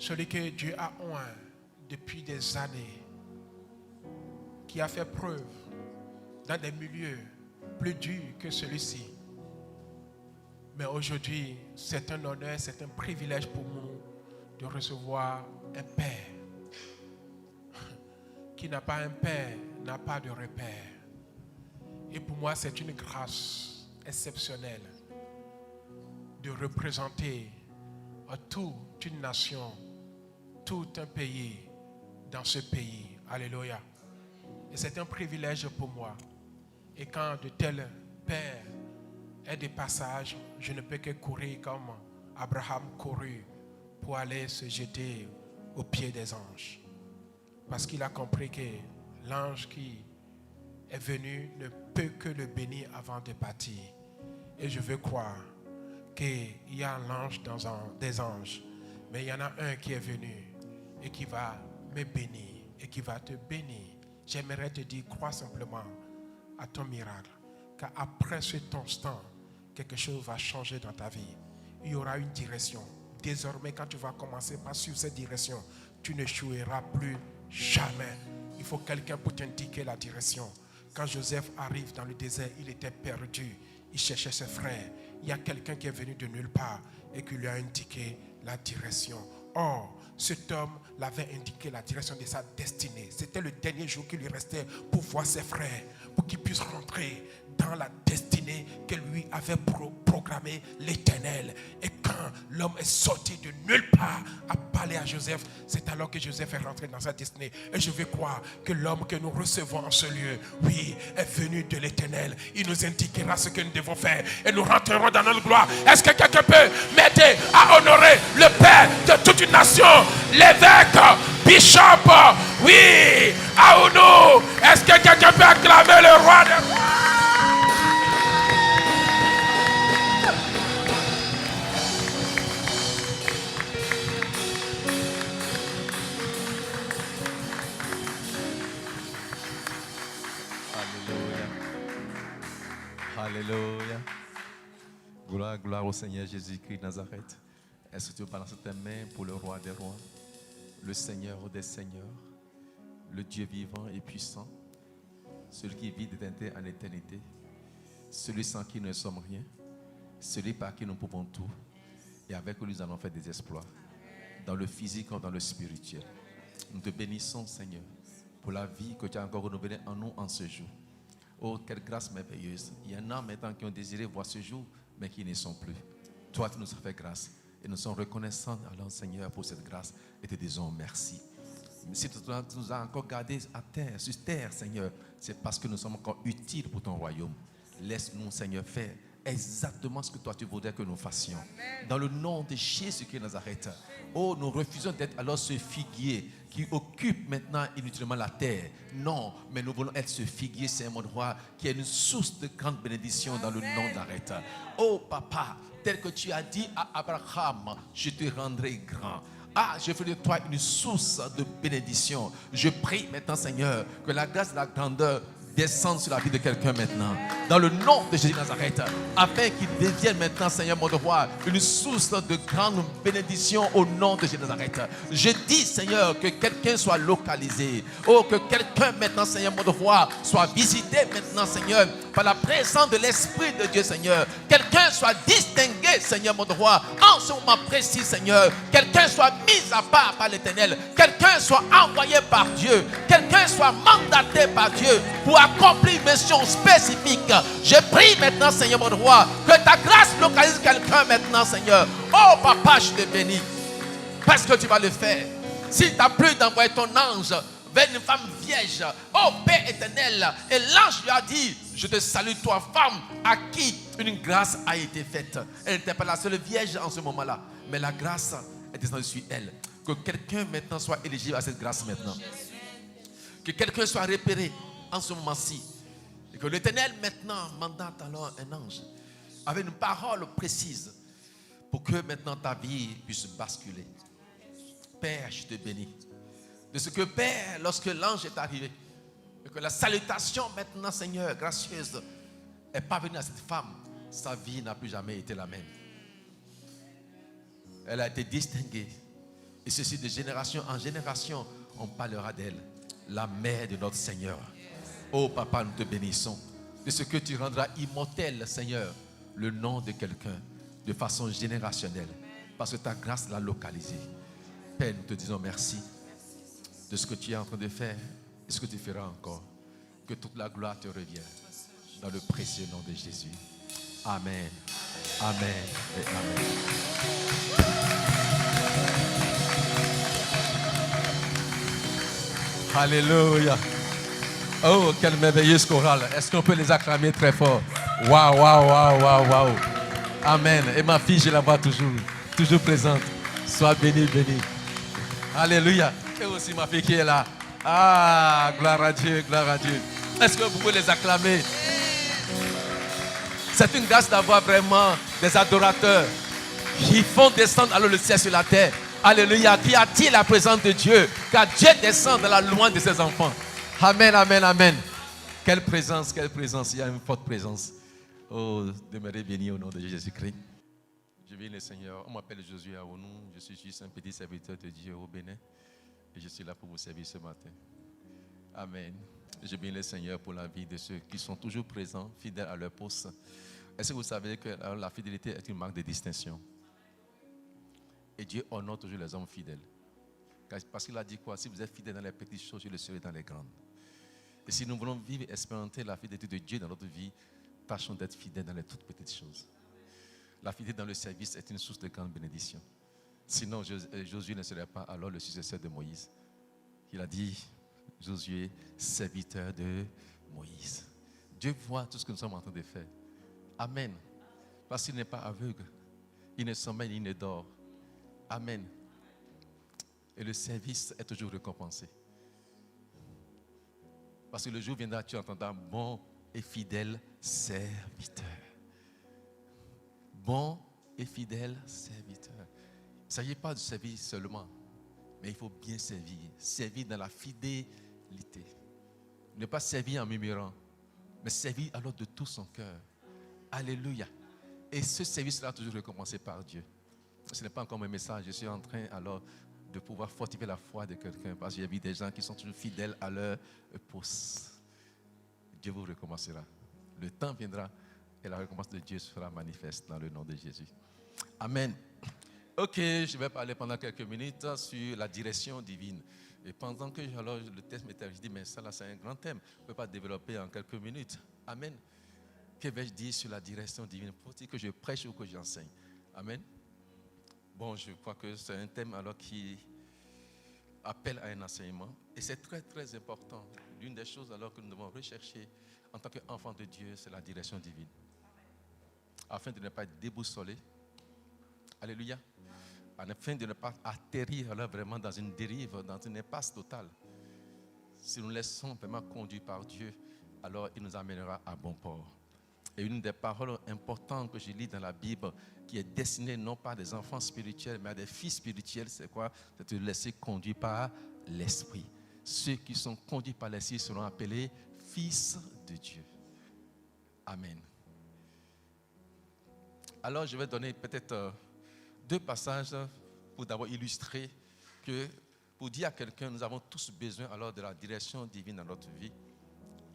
celui que Dieu a oint depuis des années, qui a fait preuve dans des milieux plus durs que celui-ci. Mais aujourd'hui, c'est un honneur, c'est un privilège pour nous de recevoir un Père. Qui n'a pas un Père, n'a pas de repère. Et pour moi, c'est une grâce exceptionnelle de représenter toute une nation, tout un pays dans ce pays. Alléluia. Et c'est un privilège pour moi. Et quand de tels pères est des passages, je ne peux que courir comme Abraham courut pour aller se jeter aux pieds des anges. Parce qu'il a compris que l'ange qui est venu ne peut que le bénir avant de partir. Et je veux croire qu'il y a un ange des anges, mais il y en a un qui est venu et qui va me bénir et qui va te bénir. J'aimerais te dire, crois simplement à ton miracle, car après cet instant, quelque chose va changer dans ta vie. Il y aura une direction. Désormais, quand tu vas commencer par suivre cette direction, tu ne n'échoueras plus jamais. Il faut quelqu'un pour t'indiquer la direction. Quand Joseph arrive dans le désert, il était perdu. Il cherchait ses frères. Il y a quelqu'un qui est venu de nulle part et qui lui a indiqué la direction. Or, cet homme l'avait indiqué la direction de sa destinée. C'était le dernier jour qui lui restait pour voir ses frères, pour qu'il puisse rentrer dans la destinée que lui avait programmée l'Éternel. Et quand l'homme est sorti de nulle part à parler à Joseph, c'est alors que Joseph est rentré dans sa destinée. Et je veux croire que l'homme que nous recevons en ce lieu, oui, est venu de l'Éternel. Il nous indiquera ce que nous devons faire et nous rentrerons dans notre gloire. Est-ce que quelqu'un peut m'aider à honorer le Père de toute une nation, l'évêque, bishop, oui, Aounou? Est-ce que quelqu'un peut acclamer le roi des rois? Alléluia. Gloire au Seigneur Jésus-Christ de Nazareth. Est-ce que tu veux balancer tes mains pour le roi des rois, le Seigneur des seigneurs, le Dieu vivant et puissant, celui qui vit d'éternité en éternité, celui sans qui nous ne sommes rien, celui par qui nous pouvons tout, et avec lui nous allons faire des exploits, dans le physique comme dans le spirituel. Nous te bénissons, Seigneur, pour la vie que tu as encore renouvelée en nous en ce jour. Oh, quelle grâce merveilleuse. Il y en a maintenant qui ont désiré voir ce jour, mais qui ne sont plus. Toi, tu nous as fait grâce. Et nous sommes reconnaissants, alors, Seigneur, pour cette grâce. Et te disons merci. Si tu nous as encore gardés à terre, sur terre, Seigneur, c'est parce que nous sommes encore utiles pour ton royaume. Laisse-nous, Seigneur, faire exactement ce que toi tu voudrais que nous fassions. Amen. Dans le nom de Jésus-Christ de Nazareth. Oh, nous refusons d'être alors ce figuier qui occupe maintenant inutilement la terre. Non, mais nous voulons être ce figuier, c'est mon roi, qui est une source de grande bénédiction. Amen. Dans le nom d'Arrête. Oh, Papa, tel que tu as dit à Abraham, je te rendrai grand. Ah, je fais de toi une source de bénédiction. Je prie maintenant, Seigneur, que la grâce de la grandeur descende sur la vie de quelqu'un maintenant. Dans le nom de Jésus de Nazareth. Afin qu'il devienne maintenant, Seigneur mon roi, une source de grande bénédiction au nom de Jésus de Nazareth. Je dis, Seigneur, que quelqu'un soit localisé. Oh, que quelqu'un maintenant, Seigneur mon roi, soit visité maintenant, Seigneur, par la présence de l'Esprit de Dieu, Seigneur. Quelqu'un soit distingué, Seigneur mon roi, en ce moment précis, Seigneur. Quelqu'un soit mis à part par l'Éternel. Quelqu'un soit envoyé par Dieu. Quelqu'un soit mandaté par Dieu pour accomplir une mission spécifique. Je prie maintenant, Seigneur mon roi, que ta grâce localise quelqu'un maintenant, Seigneur. Oh Papa, je te bénis parce que tu vas le faire. S'il t'a plu d'envoyer ton ange vers une femme vierge, oh Père éternel, et l'ange lui a dit, je te salue toi femme à qui une grâce a été faite. Elle n'était pas la seule vierge en ce moment-là, mais la grâce est descendue sur elle. Que quelqu'un maintenant soit éligible à cette grâce maintenant. Que quelqu'un soit repéré en ce moment-ci. Et que l'Éternel maintenant mandate alors un ange avec une parole précise pour que maintenant ta vie puisse basculer. Père, je te bénis. De ce que Père, lorsque l'ange est arrivé, et que la salutation maintenant, Seigneur, gracieuse, est parvenue à cette femme, sa vie n'a plus jamais été la même. Elle a été distinguée Et ceci de génération en génération, on parlera d'elle, la mère de notre Seigneur. Oh papa, nous te bénissons de ce que tu rendras immortel, Seigneur, le nom de quelqu'un de façon générationnelle, parce que ta grâce l'a localisé. Père, nous te disons merci de ce que tu es en train de faire et ce que tu feras encore. Que toute la gloire te revienne dans le précieux nom de Jésus. Amen. Amen et amen. Alléluia. Oh, quelle merveilleuse chorale. Est-ce qu'on peut les acclamer très fort? Waouh, waouh, waouh, waouh, waouh. Amen. Et ma fille, je la vois toujours présente. Sois bénie, bénie. Alléluia. Et aussi ma fille qui est là. Ah, gloire à Dieu, gloire à Dieu. Est-ce que vous pouvez les acclamer? C'est une grâce d'avoir vraiment des adorateurs qui font descendre alors le ciel sur la terre. Alléluia. Qui attire la présence de Dieu. Car Dieu descend dans la louange de ses enfants. Amen, amen, amen. Quelle présence, quelle présence. Il y a une forte présence. Oh, demeurez bénis au nom de Jésus-Christ. Je bénis le Seigneur. On m'appelle Josué Aounou. Je suis juste un petit serviteur de Dieu au Bénin. Et je suis là pour vous servir ce matin. Amen. Je bénis le Seigneur pour la vie de ceux qui sont toujours présents, fidèles à leur poste. Est-ce que vous savez que la fidélité est une marque de distinction? Et Dieu honore toujours les hommes fidèles. Parce qu'il a dit quoi? Si vous êtes fidèles dans les petites choses, je le serai dans les grandes. Et si nous voulons vivre et expérimenter la fidélité de Dieu dans notre vie, tâchons d'être fidèles dans les toutes petites choses. La fidélité dans le service est une source de grande bénédiction. Sinon, Josué ne serait pas alors le successeur de Moïse. Il a dit, Josué, serviteur de Moïse. Dieu voit tout ce que nous sommes en train de faire. Amen. Parce qu'il n'est pas aveugle. Il ne sommeille, il ne dort. Amen. Et le service est toujours récompensé. Parce que le jour viendra, tu entendras bon et fidèle serviteur. Bon et fidèle serviteur. Il ne s'agit pas de servir seulement, mais il faut bien servir. Servir dans la fidélité. Ne pas servir en murmurant, mais servir alors de tout son cœur. Alléluia. Et ce service sera toujours récompensé par Dieu. Ce n'est pas encore mon message. Je suis en train alors de pouvoir fortifier la foi de quelqu'un, parce que j'ai vu des gens qui sont toujours fidèles à leur poste. Dieu vous récompensera. Le temps viendra et la récompense de Dieu sera manifeste dans le nom de Jésus. Amen. Ok, je vais parler pendant quelques minutes sur la direction divine. Et pendant que alors, le texte m'était, je dis, mais ça là c'est un grand thème. Je ne peux pas développer en quelques minutes. Amen. Que vais-je dire sur la direction divine? Faut-il que je prêche ou que j'enseigne? Amen. Bon, je crois que c'est un thème alors qui appelle à un enseignement. Et c'est très très important. L'une des choses alors que nous devons rechercher en tant qu'enfants de Dieu, c'est la direction divine. Afin de ne pas être déboussolé. Alléluia. Afin de ne pas atterrir alors vraiment dans une dérive, dans une impasse totale. Si nous laissons vraiment conduire par Dieu, alors il nous amènera à bon port. Et une des paroles importantes que je lis dans la Bible, qui est destinée non pas à des enfants spirituels, mais à des fils spirituels, c'est quoi? C'est de laisser conduire par l'Esprit. Ceux qui sont conduits par l'Esprit seront appelés fils de Dieu. Amen. Alors, je vais donner peut-être deux passages pour d'abord illustrer que, pour dire à quelqu'un, nous avons tous besoin alors de la direction divine dans notre vie.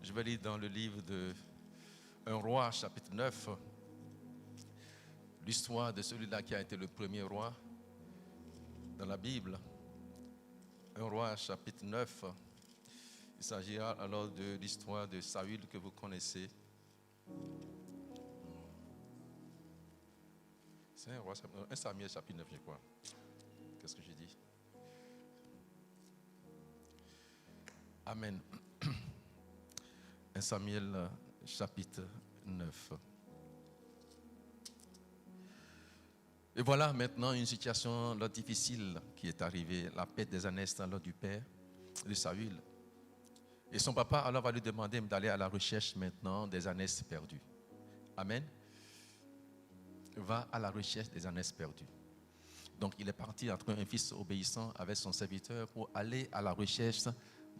Je vais lire dans le livre de Un roi, chapitre 9, l'histoire de celui-là qui a été le premier roi dans la Bible. Un roi, chapitre 9, il s'agira alors de l'histoire de Saül que vous connaissez. C'est un roi, un Samuel, chapitre 9, je crois. Qu'est-ce que j'ai dit? Amen. Un Samuel, chapitre 9. Et voilà maintenant une situation là, difficile qui est arrivée, la perte des anestes lors du père de Saül. Et son papa alors va lui demander d'aller à la recherche maintenant des anestes perdus. Amen. Va à la recherche des anestes perdus. Donc il est parti entre un fils obéissant avec son serviteur pour aller à la recherche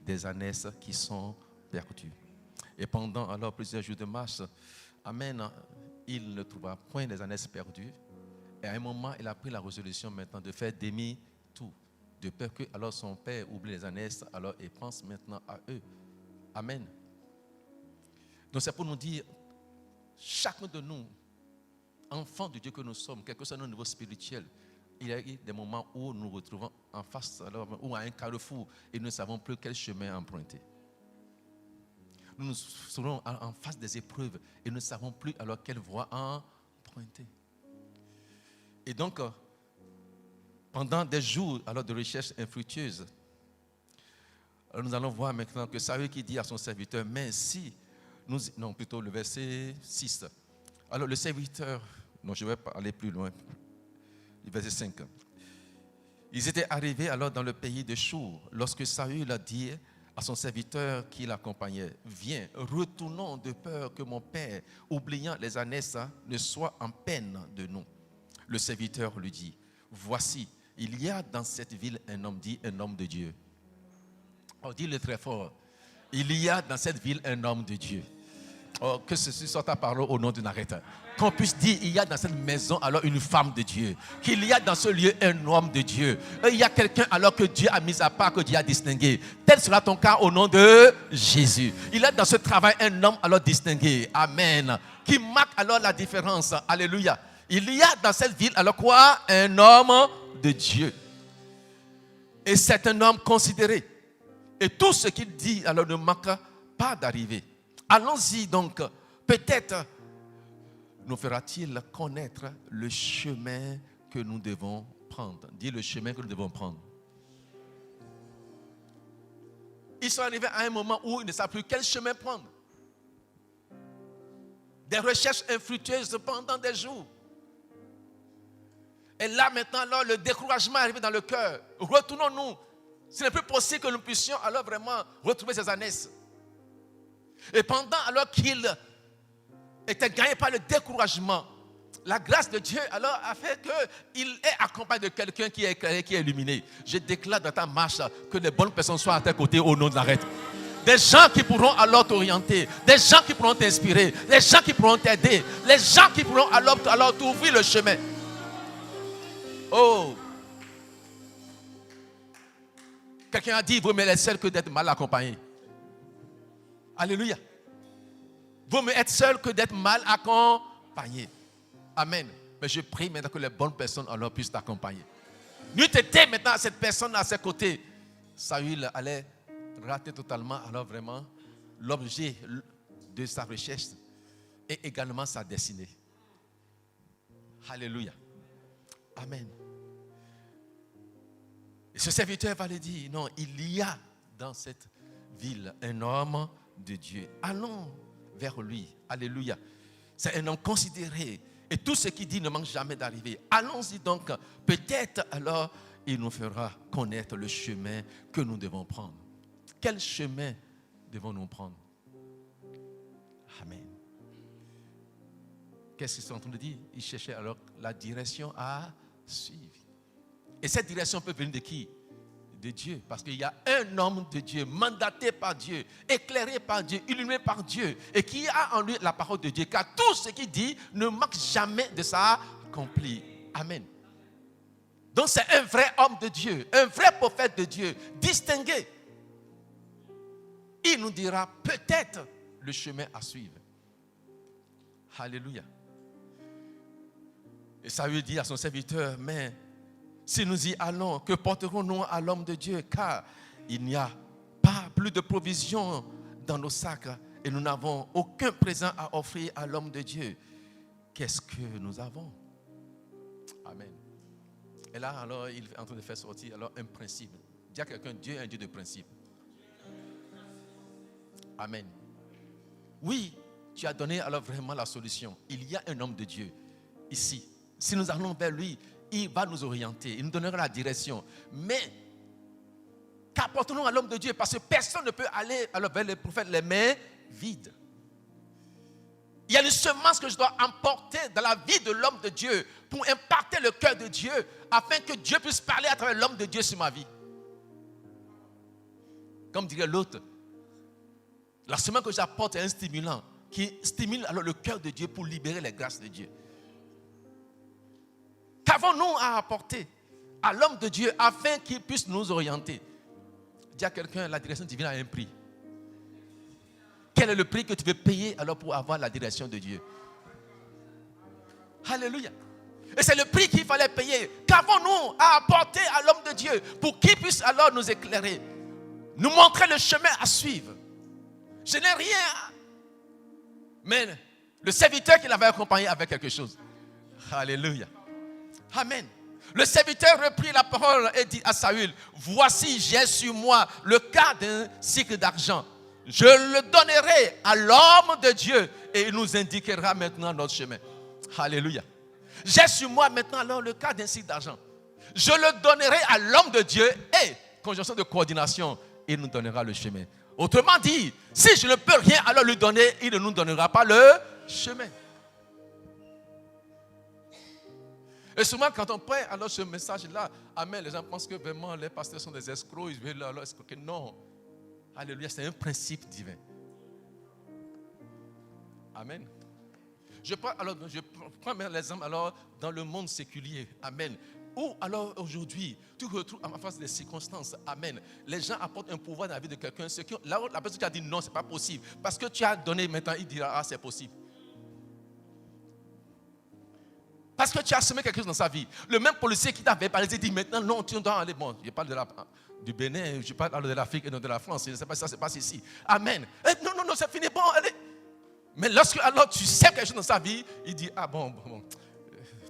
des anestes qui sont perdus. Et pendant alors plusieurs jours de marche, amen, il ne trouva point les anestes perdus. Et à un moment, il a pris la résolution maintenant de faire demi-tour de peur que alors son père oublie les ânesses, alors il pense maintenant à eux. Amen. Donc c'est pour nous dire, chacun de nous, enfants de Dieu que nous sommes, quel que soit notre niveau spirituel, il y a eu des moments où nous nous retrouvons en face, alors, ou à un carrefour, et nous ne savons plus quel chemin emprunter. Nous nous serons en face des épreuves, et nous ne savons plus alors quelle voie emprunter. Et donc, pendant des jours alors, de recherche infructueuse, nous allons voir maintenant que Saül qui dit à son serviteur, mais si, non plutôt le verset 6, alors le serviteur, non je vais pas aller plus loin, le verset 5, ils étaient arrivés alors dans le pays de Chour, lorsque Saül a dit à son serviteur qui l'accompagnait, viens, retournons de peur que mon père, oubliant les ânesses, ne soit en peine de nous. Le serviteur lui dit, voici, il y a dans cette ville un homme, dit un homme de Dieu. Oh, dis-le très fort. Il y a dans cette ville un homme de Dieu. Oh, que ceci soit ta parole au nom de Nazareth. Qu'on puisse dire, il y a dans cette maison alors une femme de Dieu. Qu'il y a dans ce lieu un homme de Dieu. Il y a quelqu'un alors que Dieu a mis à part, que Dieu a distingué. Tel sera ton cas au nom de Jésus. Il y a dans ce travail un homme alors distingué. Amen. Qui marque alors la différence. Alléluia. Il y a dans cette ville alors quoi? Un homme de Dieu. Et c'est un homme considéré. Et tout ce qu'il dit alors ne manque pas d'arriver. Allons-y donc. Peut-être nous fera-t-il connaître le chemin que nous devons prendre. Dis le chemin que nous devons prendre. Ils sont arrivés à un moment où ils ne savent plus quel chemin prendre. Des recherches infructueuses pendant des jours. Et là maintenant, alors, le découragement est arrivé dans le cœur. Retournons-nous. Ce n'est plus possible que nous puissions alors vraiment retrouver ces ânesses. Et pendant alors qu'il était gagné par le découragement, la grâce de Dieu alors a fait qu'il est accompagné de quelqu'un qui est éclairé, qui est illuminé. Je déclare dans ta marche que les bonnes personnes soient à tes côtés au nom de Nazareth. Des gens qui pourront alors t'orienter, des gens qui pourront t'inspirer, des gens qui pourront t'aider, les gens qui pourront alors t'ouvrir le chemin. Oh! Quelqu'un a dit, vaut mieux être seul que d'être mal accompagné. Alléluia. Vaut mieux être seul que d'être mal accompagné. Amen. Mais je prie maintenant que les bonnes personnes alors puissent t'accompagner. N'eût été maintenant cette personne à ses côtés, Saül allait rater totalement alors vraiment l'objet de sa recherche et également sa destinée. Alléluia. Amen. Et ce serviteur va lui dire, non, il y a dans cette ville un homme de Dieu. Allons vers lui. Alléluia. C'est un homme considéré. Et tout ce qu'il dit ne manque jamais d'arriver. Allons-y donc. Peut-être alors il nous fera connaître le chemin que nous devons prendre. Quel chemin devons-nous prendre? Amen. Qu'est-ce qu'ils sont en train de dire? Ils cherchaient alors la direction à suivre. Et cette direction peut venir de qui? De Dieu. Parce qu'il y a un homme de Dieu, mandaté par Dieu, éclairé par Dieu, illuminé par Dieu, et qui a en lui la parole de Dieu. Car tout ce qu'il dit ne manque jamais de s'accomplir. Amen. Donc c'est un vrai homme de Dieu, un vrai prophète de Dieu, distingué. Il nous dira peut-être le chemin à suivre. Alléluia. Et ça lui dit à son serviteur, mais si nous y allons, que porterons-nous à l'homme de Dieu? Car il n'y a pas plus de provisions dans nos sacs et nous n'avons aucun présent à offrir à l'homme de Dieu. Qu'est-ce que nous avons? Amen. Et là, alors, il est en train de faire sortir alors, un principe. Dis à quelqu'un, Dieu est un Dieu de principe. Amen. Oui, tu as donné alors vraiment la solution. Il y a un homme de Dieu ici. Si nous allons vers lui, il va nous orienter, il nous donnera la direction. Mais qu'apportons-nous à l'homme de Dieu? Parce que personne ne peut aller alors vers les prophètes les mains vides. Il y a une semence que je dois emporter dans la vie de l'homme de Dieu pour impacter le cœur de Dieu afin que Dieu puisse parler à travers l'homme de Dieu sur ma vie. Comme dirait l'autre, la semence que j'apporte est un stimulant qui stimule alors le cœur de Dieu pour libérer les grâces de Dieu. Qu'avons-nous à apporter à l'homme de Dieu afin qu'il puisse nous orienter. Dis à quelqu'un, la direction divine a un prix. Quel est le prix que tu veux payer alors pour avoir la direction de Dieu? Alléluia. Et c'est le prix qu'il fallait payer. Qu'avons-nous à apporter à l'homme de Dieu pour qu'il puisse alors nous éclairer, nous montrer le chemin à suivre? Je n'ai rien. Mais le serviteur qui l'avait accompagné avait quelque chose. Alléluia. Amen. Le serviteur reprit la parole et dit à Saül, voici, j'ai sur moi le quart d'un cycle d'argent. Je le donnerai à l'homme de Dieu et il nous indiquera maintenant notre chemin. Alléluia. J'ai sur moi maintenant alors le quart d'un cycle d'argent. Je le donnerai à l'homme de Dieu et, conjonction de coordination, il nous donnera le chemin. Autrement dit, si je ne peux rien alors lui donner, il ne nous donnera pas le chemin. Et souvent, quand on prend alors ce message-là, amen, les gens pensent que vraiment les pasteurs sont des escrocs, ils veulent alors escroquer. Non. Alléluia, c'est un principe divin. Amen. Je prends l'exemple alors dans le monde séculier. Amen. Ou alors aujourd'hui, tu retrouves en face des circonstances. Amen. Les gens apportent un pouvoir dans la vie de quelqu'un. Là où la personne qui a dit non, ce n'est pas possible. Parce que tu as donné maintenant, il dira, ah, c'est possible. Parce que tu as semé quelque chose dans sa vie. Le même policier qui t'avait parlé, il dit maintenant, non, tu dois aller. Bon, je parle du Bénin, je parle de l'Afrique et non de la France. Je ne sais pas si ça se passe ici. Amen. Non, c'est fini. Bon, allez. Mais lorsque alors tu sais quelque chose dans sa vie, il dit, ah bon.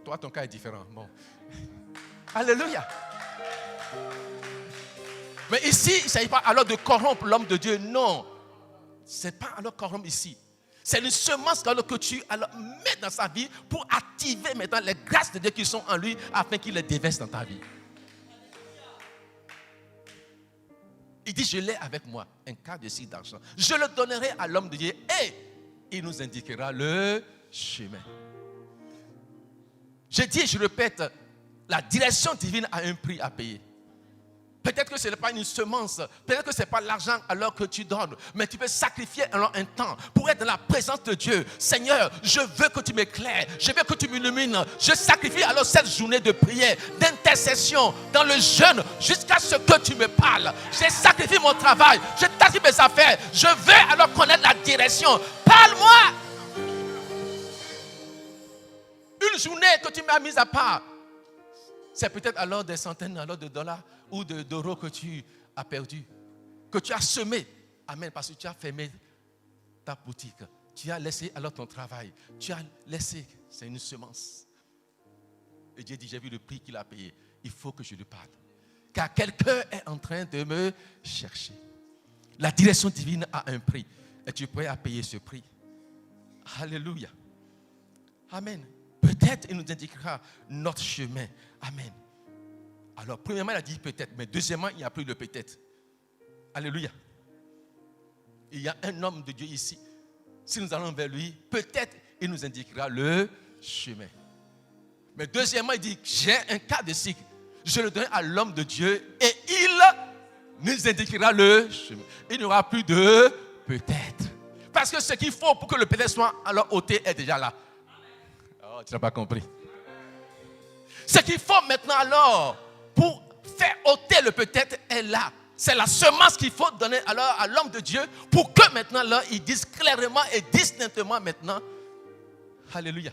Toi, ton cas est différent. Bon. Alléluia. Mais ici, il ne s'agit pas alors de corrompre l'homme de Dieu. Non. Ce n'est pas alors corrompre ici. C'est une semence que tu alors mets dans sa vie pour activer maintenant les grâces de Dieu qui sont en lui afin qu'il les déverse dans ta vie. Il dit, je l'ai avec moi, un quart de cycle d'argent. Je le donnerai à l'homme de Dieu et il nous indiquera le chemin. Je dis et je répète, la direction divine a un prix à payer. Peut-être que ce n'est pas une semence, peut-être que ce n'est pas l'argent alors que tu donnes, mais tu peux sacrifier alors un temps pour être dans la présence de Dieu. Seigneur, je veux que tu m'éclaires, je veux que tu m'illumines. Je sacrifie alors cette journée de prière, d'intercession, dans le jeûne, jusqu'à ce que tu me parles. Je sacrifie mon travail, je sacrifie mes affaires. Je veux alors connaître la direction. Parle-moi. Une journée que tu m'as mise à part, c'est peut-être alors des centaines alors de dollars ou d'euros que tu as perdu, que tu as semé. Amen, parce que tu as fermé ta boutique. Tu as laissé alors ton travail. Tu as laissé, c'est une semence. Et Dieu dit, j'ai vu le prix qu'il a payé. Il faut que je lui parle. Car quelqu'un est en train de me chercher. La direction divine a un prix. Et tu es prêt à payer ce prix. Alléluia. Amen. Peut-être il nous indiquera notre chemin. Amen. Alors, premièrement, il a dit peut-être, mais deuxièmement, il n'y a plus de peut-être. Alléluia. Il y a un homme de Dieu ici. Si nous allons vers lui, peut-être il nous indiquera le chemin. Mais deuxièmement, il dit, j'ai un quart de cycle. Je le donne à l'homme de Dieu et il nous indiquera le chemin. Il n'y aura plus de peut-être. Parce que ce qu'il faut pour que le peut-être soit alors ôté est déjà là. Oh, tu n'as pas compris. Ce qu'il faut maintenant alors pour faire ôter le peut-être est là. C'est la semence qu'il faut donner alors à l'homme de Dieu pour que maintenant là, il dise clairement et distinctement maintenant, alléluia,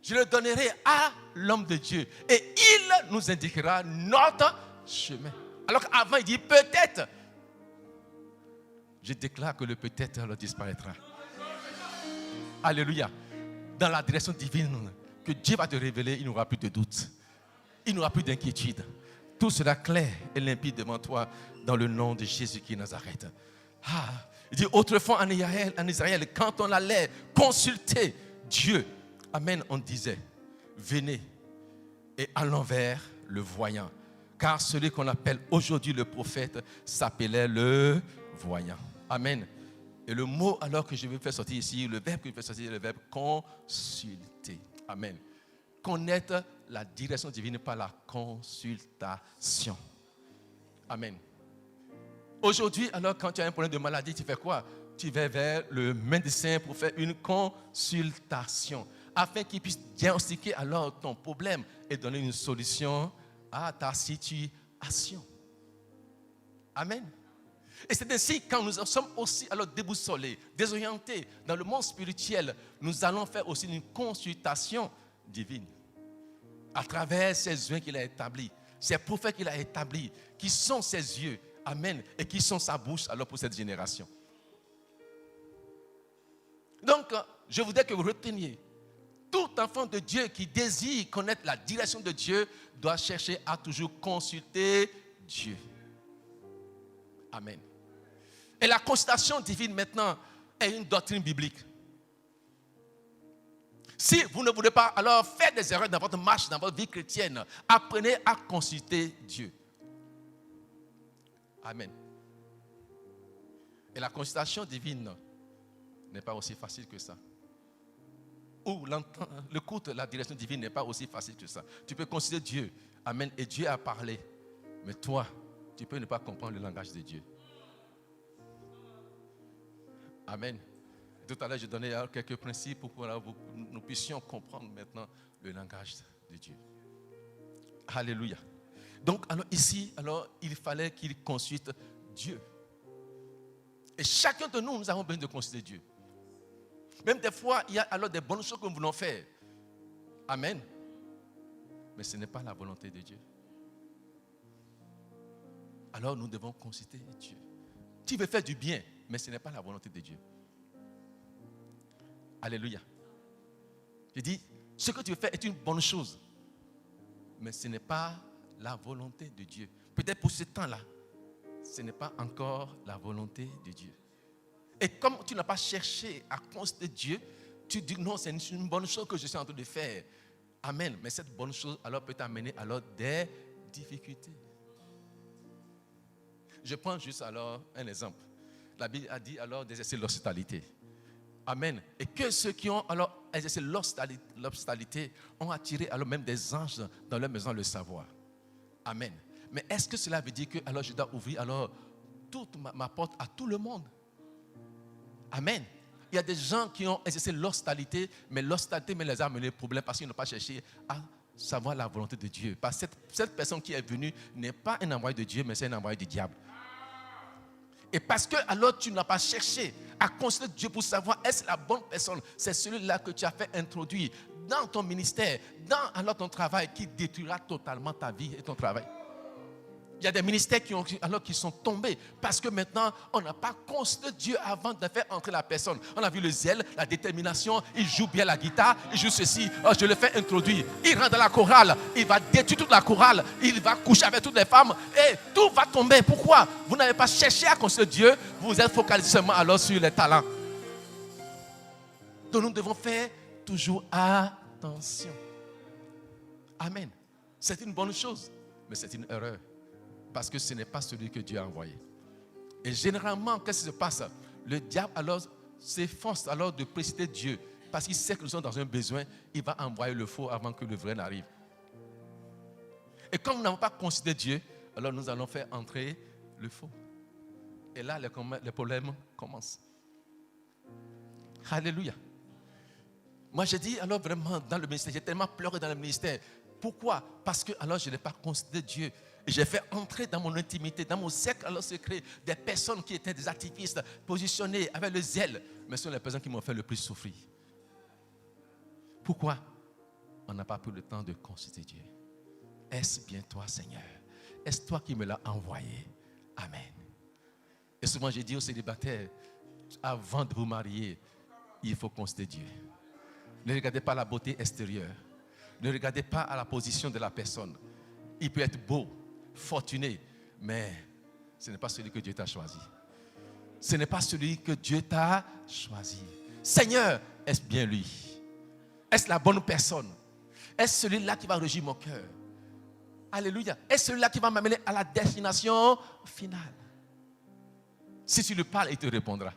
je le donnerai à l'homme de Dieu et il nous indiquera notre chemin. Alors qu'avant il dit peut-être, je déclare que le peut-être alors disparaîtra. Alléluia. Dans la direction divine que Dieu va te révéler, il n'y aura plus de doute. Il n'y aura plus d'inquiétude. Tout sera clair et limpide devant toi dans le nom de Jésus qui est Nazareth. Il dit autrefois en Israël, quand on allait consulter Dieu, amen, on disait, venez et allons vers le voyant. Car celui qu'on appelle aujourd'hui le prophète s'appelait le voyant. Amen. Et le mot alors que je vais faire sortir ici, le verbe que je vais faire sortir, c'est le verbe consulter. Amen. Connaître la direction divine par la consultation. Amen. Aujourd'hui, alors quand tu as un problème de maladie, tu fais quoi? Tu vas vers le médecin pour faire une consultation afin qu'il puisse diagnostiquer alors ton problème et donner une solution à ta situation. Amen. Et c'est ainsi, quand nous sommes aussi alors déboussolés, désorientés dans le monde spirituel, nous allons faire aussi une consultation divine. À travers ces soins qu'il a établis, ces prophètes qu'il a établis, qui sont ses yeux, amen, et qui sont sa bouche alors pour cette génération. Donc, je voudrais que vous reteniez, tout enfant de Dieu qui désire connaître la direction de Dieu doit chercher à toujours consulter Dieu. Amen. Et la consultation divine maintenant est une doctrine biblique. Si vous ne voulez pas alors faire des erreurs dans votre marche, dans votre vie chrétienne, apprenez à consulter Dieu. Amen. Et la consultation divine n'est pas aussi facile que ça. Ou l'écoute de la direction divine n'est pas aussi facile que ça. Tu peux consulter Dieu. Amen. Et Dieu a parlé. Mais toi, tu peux ne pas comprendre le langage de Dieu. Amen. Tout à l'heure, je donnais quelques principes pour que nous puissions comprendre maintenant le langage de Dieu. Alléluia. Donc, alors ici, il fallait qu'il consulte Dieu. Et chacun de nous, nous avons besoin de consulter Dieu. Même des fois, il y a alors des bonnes choses que nous voulons faire. Amen. Mais ce n'est pas la volonté de Dieu. Alors nous devons consulter Dieu. Tu veux faire du bien, mais ce n'est pas la volonté de Dieu. Alléluia. Je dis, ce que tu veux faire est une bonne chose, mais ce n'est pas la volonté de Dieu. Peut-être pour ce temps-là, ce n'est pas encore la volonté de Dieu. Et comme tu n'as pas cherché à consulter Dieu, tu dis non, c'est une bonne chose que je suis en train de faire. Amen. Mais cette bonne chose alors peut t'amener alors des difficultés. Je prends juste alors un exemple. La Bible a dit alors d'exercer l'hospitalité. Amen. Et que ceux qui ont alors exercé l'hospitalité ont attiré alors même des anges dans leur maison le savoir. Amen. Mais est-ce que cela veut dire que alors je dois ouvrir alors toute ma porte à tout le monde? Amen. Il y a des gens qui ont exercé l'hospitalité, mais l'hospitalité les a amené des problèmes parce qu'ils n'ont pas cherché à savoir la volonté de Dieu. Parce que cette personne qui est venue n'est pas un envoyé de Dieu, mais c'est un envoyé du diable. Et parce que alors tu n'as pas cherché à consulter Dieu pour savoir est-ce la bonne personne, c'est celui-là que tu as fait introduire dans ton ministère, dans alors ton travail qui détruira totalement ta vie et ton travail. Il y a des ministères qui sont tombés parce que maintenant, on n'a pas consulté Dieu avant de faire entrer la personne. On a vu le zèle, la détermination, il joue bien la guitare, il joue ceci, je le fais introduire. Il rentre dans la chorale, il va détruire toute la chorale, il va coucher avec toutes les femmes et tout va tomber. Pourquoi? Vous n'avez pas cherché à consulter Dieu, vous êtes focalisé seulement alors sur les talents. Donc nous devons faire toujours attention. Amen. C'est une bonne chose, mais c'est une erreur. Parce que ce n'est pas celui que Dieu a envoyé. Et généralement, qu'est-ce qui se passe? Le diable alors s'efforce alors de précipiter Dieu. Parce qu'il sait que nous sommes dans un besoin, il va envoyer le faux avant que le vrai n'arrive. Et comme nous n'avons pas considéré Dieu, alors nous allons faire entrer le faux. Et là, les problèmes commencent. Alléluia. Moi, j'ai dit alors vraiment dans le ministère, j'ai tellement pleuré dans le ministère. Pourquoi? Parce que alors je n'ai pas considéré Dieu. Et j'ai fait entrer dans mon intimité, dans mon cercle alors secret, des personnes qui étaient des activistes positionnés avec le zèle. Mais ce sont les personnes qui m'ont fait le plus souffrir. Pourquoi? On n'a pas pris le temps de consulter Dieu. Est-ce bien toi, Seigneur? Est-ce toi qui me l'as envoyé? Amen. Et souvent, j'ai dit aux célibataires, avant de vous marier, il faut consulter Dieu. Ne regardez pas la beauté extérieure. Ne regardez pas à la position de la personne. Il peut être beau, fortuné, mais ce n'est pas celui que Dieu t'a choisi. Ce n'est pas celui que Dieu t'a choisi. Seigneur, est-ce bien lui? Est-ce la bonne personne? Est-ce celui-là qui va régir mon cœur? Alléluia. Est-ce celui-là qui va m'amener à la destination finale? Si tu lui parles, il te répondra.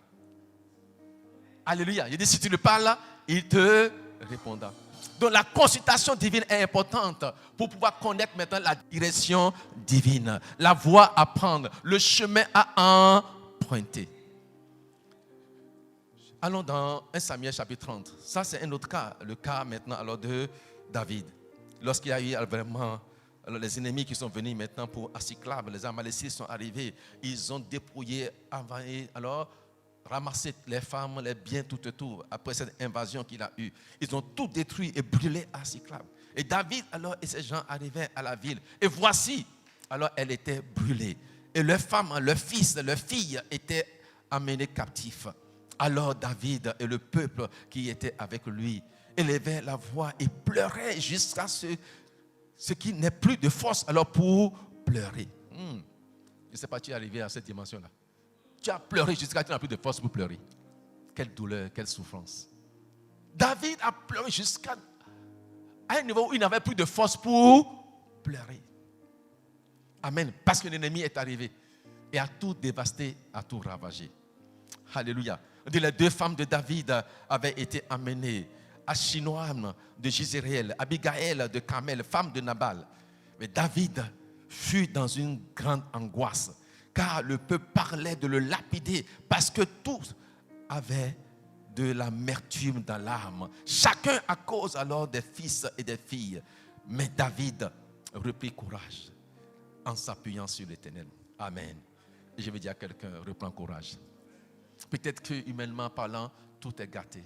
Alléluia. Il dit si tu lui parles, il te répondra. Donc la consultation divine est importante pour pouvoir connaître maintenant la direction divine, la voie à prendre, le chemin à emprunter. Allons dans 1 Samuel chapitre 30. Ça c'est un autre cas, le cas maintenant alors de David. Lorsqu'il a eu vraiment Alors les ennemis qui sont venus maintenant pour Aciclab, les Amalécites sont arrivés, ils ont dépouillé, envahi, alors ramassé les femmes, les biens, tout autour, après cette invasion qu'il a eue. Ils ont tout détruit et brûlé Aciclab. Et David alors et ses gens arrivaient à la ville. Et voici, alors elle était brûlée. Et leurs femmes, leurs fils, leurs filles étaient amenés captifs. Alors David et le peuple qui était avec lui élevaient la voix et pleuraient jusqu'à ce qu'il n'ait plus de force alors pour pleurer. Je ne sais pas, tu es arrivé à cette dimension-là. Tu as pleuré jusqu'à ce que tu n'as plus de force pour pleurer. Quelle douleur, quelle souffrance. David a pleuré jusqu'à un niveau où il n'avait plus de force pour pleurer. Amen. Parce que l'ennemi est arrivé et a tout dévasté, a tout ravagé. Alléluia. Les deux femmes de David avaient été amenées. Achinoam de Jizréel, Abigaël de Carmel, femme de Nabal. Mais David fut dans une grande angoisse, car le peuple parlait de le lapider, parce que tous avaient de l'amertume dans l'âme. Chacun à cause alors des fils et des filles. Mais David reprit courage en s'appuyant sur l'Éternel. Amen. Et je veux dire à quelqu'un, reprends courage. Peut-être que humainement parlant, tout est gâté.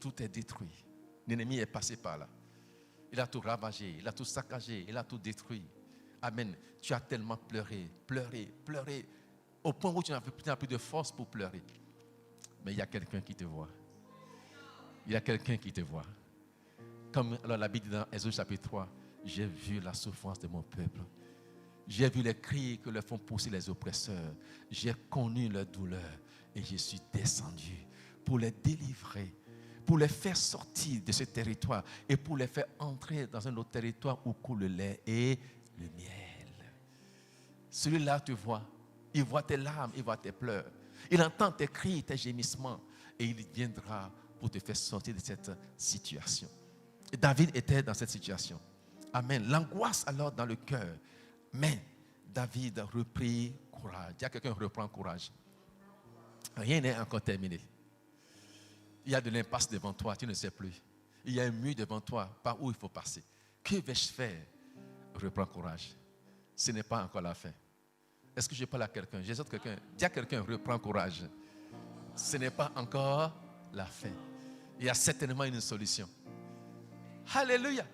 Tout est détruit. L'ennemi est passé par là. Il a tout ravagé, il a tout saccagé, il a tout détruit. Amen. Tu as tellement pleuré, au point où tu n'as plus de force pour pleurer. Mais il y a quelqu'un qui te voit. Il y a quelqu'un qui te voit. Comme alors la Bible dit dans Exode chapitre 3, j'ai vu la souffrance de mon peuple. J'ai vu les cris que leur font pousser les oppresseurs. J'ai connu leur douleur et je suis descendu pour les délivrer, pour les faire sortir de ce territoire et pour les faire entrer dans un autre territoire où coule le lait et le miel. Celui-là te voit, il voit tes larmes, il voit tes pleurs, il entend tes cris, tes gémissements et il viendra pour te faire sortir de cette situation. Et David était dans cette situation. Amen. L'angoisse alors dans le cœur. Mais David reprit courage. Dis à quelqu'un, reprend courage. Rien n'est encore terminé. Il y a de l'impasse devant toi, tu ne sais plus. Il y a un mur devant toi, par où il faut passer. Que vais-je faire? Reprends courage. Ce n'est pas encore la fin. Est-ce que je parle à quelqu'un? J'exhorte quelqu'un. Dis à quelqu'un, reprends courage. Ce n'est pas encore la fin. Il y a certainement une solution. Alléluia.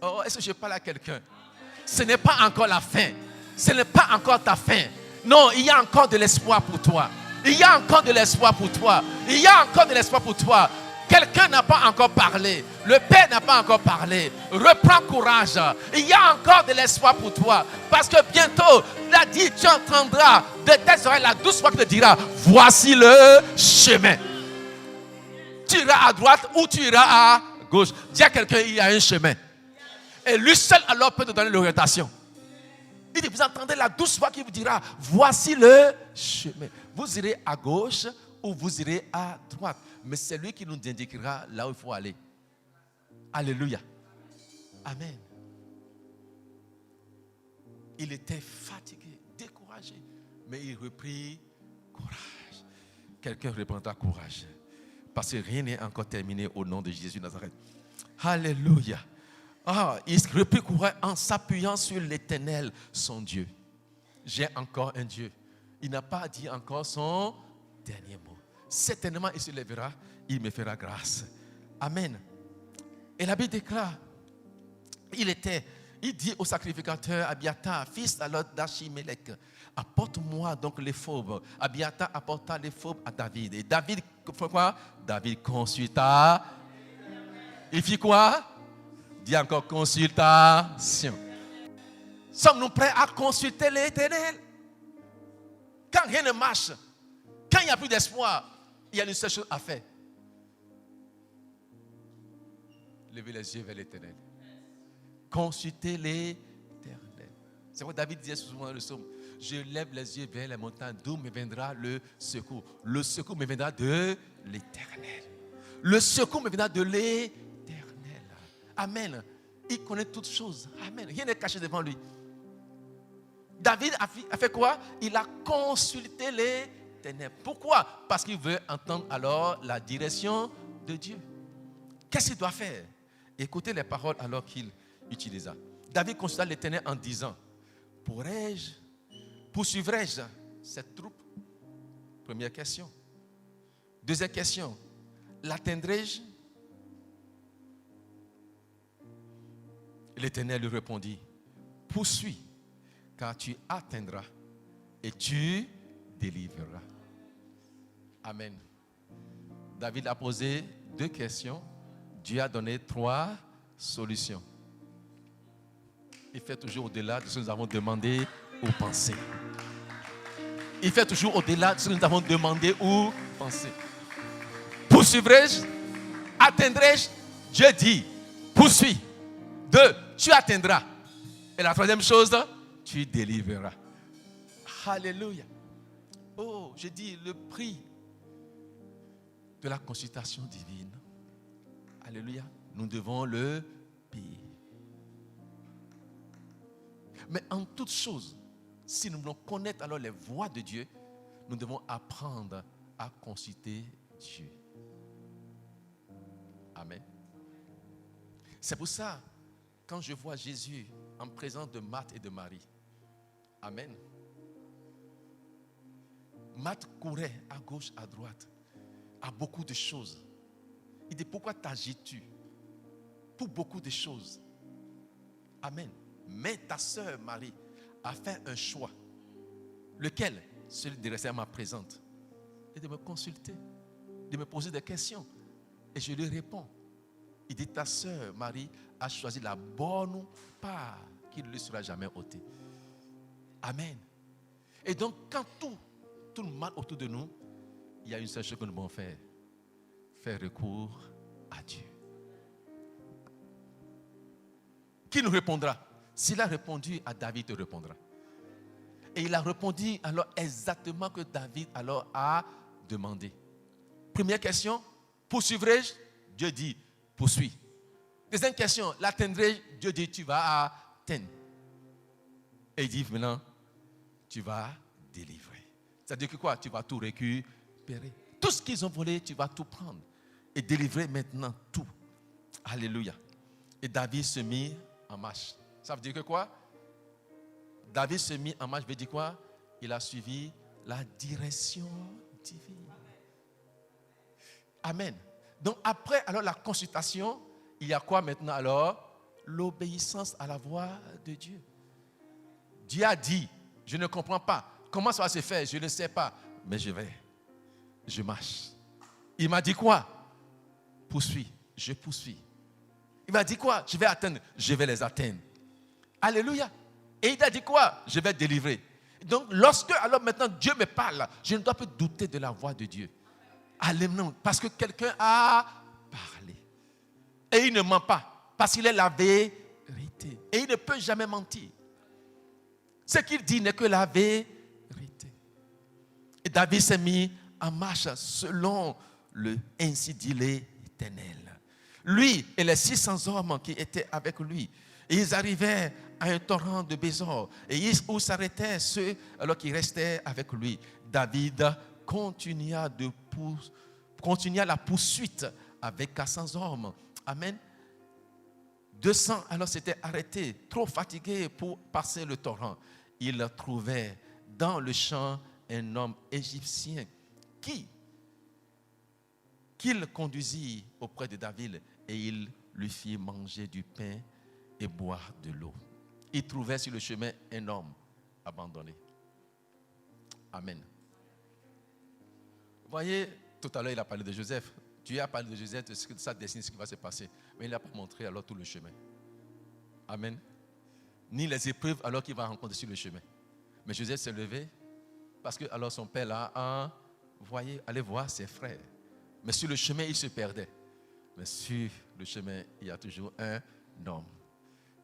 Oh, est-ce que je parle à quelqu'un? Ce n'est pas encore la fin. Ce n'est pas encore ta fin. Non, il y a encore de l'espoir pour toi. Il y a encore de l'espoir pour toi. Il y a encore de l'espoir pour toi. Quelqu'un n'a pas encore parlé. Le Père n'a pas encore parlé. Reprends courage. Il y a encore de l'espoir pour toi. Parce que bientôt, il a dit, tu entendras de tes oreilles la douce voix qui te dira, voici le chemin. Tu iras à droite ou tu iras à gauche. Dis à quelqu'un, il y a un chemin. Et lui seul alors peut te donner l'orientation. Il dit, vous entendez la douce voix qui vous dira, voici le chemin. Vous irez à gauche ou vous irez à droite. Mais c'est lui qui nous indiquera là où il faut aller. Alléluia. Amen. Il était fatigué, découragé. Mais il reprit courage. Quelqu'un reprendra courage. Parce que rien n'est encore terminé au nom de Jésus de Nazareth. Alléluia. Il reprit courage en s'appuyant sur l'Éternel, son Dieu. J'ai encore un Dieu. Il n'a pas dit encore son dernier mot. Certainement, il se lèvera, il me fera grâce. Amen. Et la Bible déclare, il dit au sacrificateur Abiathar, fils alors d'Achimélec, apporte-moi donc les fauves. Abiathar apporta les fauves à David. Et David, quoi? David consulta. Il fit quoi? Dis encore consultation. Sommes-nous prêts à consulter l'Éternel? Quand rien ne marche, quand il n'y a plus d'espoir, il y a une seule chose à faire. Levez les yeux vers l'Éternel. Consultez l'Éternel. C'est pourquoi David disait souvent dans le psaume, je lève les yeux vers les montagnes, d'où me viendra le secours. Le secours me viendra de l'Éternel. Le secours me viendra de l'Éternel. Amen. Il connaît toutes choses. Amen. Rien n'est caché devant lui. David a fait quoi? Il a consulté l'Éternel. Pourquoi? Parce qu'il veut entendre alors la direction de Dieu. Qu'est-ce qu'il doit faire? Écoutez les paroles alors qu'il utilisa. David consulta l'Éternel en disant, poursuivrai-je cette troupe? Première question. Deuxième question, l'atteindrai-je? L'Éternel lui répondit, poursuis, car tu atteindras et tu délivreras. Amen. David a posé 2 questions. Dieu a donné 3 solutions. Il fait toujours au-delà de ce que nous avons demandé ou pensé. Il fait toujours au-delà de ce que nous avons demandé ou pensé. Poursuivrai-je? Atteindrai-je? Dieu dit, poursuis. 2, tu atteindras. Et la troisième chose, tu délivreras. Alléluia. Oh, je dis le prix de la consultation divine. Alléluia. Nous devons le payer. Mais en toute chose, si nous voulons connaître alors les voies de Dieu, nous devons apprendre à consulter Dieu. Amen. C'est pour ça, quand je vois Jésus en présence de Marthe et de Marie, amen. Marthe courait à gauche, à droite, à beaucoup de choses. Il dit, pourquoi t'agites-tu? Pour beaucoup de choses. Amen. Mais ta sœur Marie a fait un choix. Lequel? Celui de rester à ma présente. Et de me consulter, de me poser des questions. Et je lui réponds. Il dit, ta sœur Marie a choisi la bonne part qui ne lui sera jamais ôtée. Amen. Et donc, quand tout le mal autour de nous, il y a une seule chose que nous devons faire. Faire recours à Dieu. Qui nous répondra? S'il a répondu à David, te répondra. Et il a répondu alors exactement que David alors a demandé. Première question, poursuivrai-je? Dieu dit, poursuis. Deuxième question, l'atteindrai-je? Dieu dit, tu vas atteindre. Et il dit maintenant, tu vas délivrer. C'est-à-dire que quoi? Tu vas tout récupérer. Tout ce qu'ils ont volé, tu vas tout prendre. Et délivrer maintenant tout. Alléluia. Et David se mit en marche. Ça veut dire que quoi? David se mit en marche, veut dire quoi? Il a suivi la direction divine. Amen. Donc après alors la consultation, il y a quoi maintenant alors? L'obéissance à la voix de Dieu. Dieu a dit, je ne comprends pas. Comment ça va se faire? Je ne sais pas. Mais je marche. Il m'a dit quoi? Poursuis. Je poursuis. Il m'a dit quoi? Je vais atteindre. Je vais les atteindre. Alléluia. Et il a dit quoi? Je vais délivrer. Donc lorsque alors maintenant Dieu me parle, je ne dois plus douter de la voix de Dieu. Alléluia. Parce que quelqu'un a parlé. Et il ne ment pas. Parce qu'il est la vérité. Et il ne peut jamais mentir. Ce qu'il dit n'est que la vérité. Et David s'est mis en marche selon le ainsi dit l'Éternel. Lui et les 600 hommes qui étaient avec lui. Et ils arrivaient à un torrent de Bézor. Et où s'arrêtaient ceux alors qui restaient avec lui. David continua la poursuite avec 400 hommes. Amen. 200 alors s'étaient arrêtés, trop fatigués pour passer le torrent. Ils trouvaient dans le champ un homme égyptien qu'il conduisit auprès de David et il lui fit manger du pain et boire de l'eau. Il trouvait sur le chemin un homme abandonné. Amen. Vous voyez, tout à l'heure il a parlé de Joseph. Dieu a parlé de Joseph, de sa destinée, ce qui va se passer. Mais il n'a pas montré alors tout le chemin. Amen. Ni les épreuves alors qu'il va rencontrer sur le chemin. Mais Joseph s'est levé parce que alors son père l'a envoyé aller voir ses frères. Mais sur le chemin, il se perdait. Mais sur le chemin, il y a toujours un homme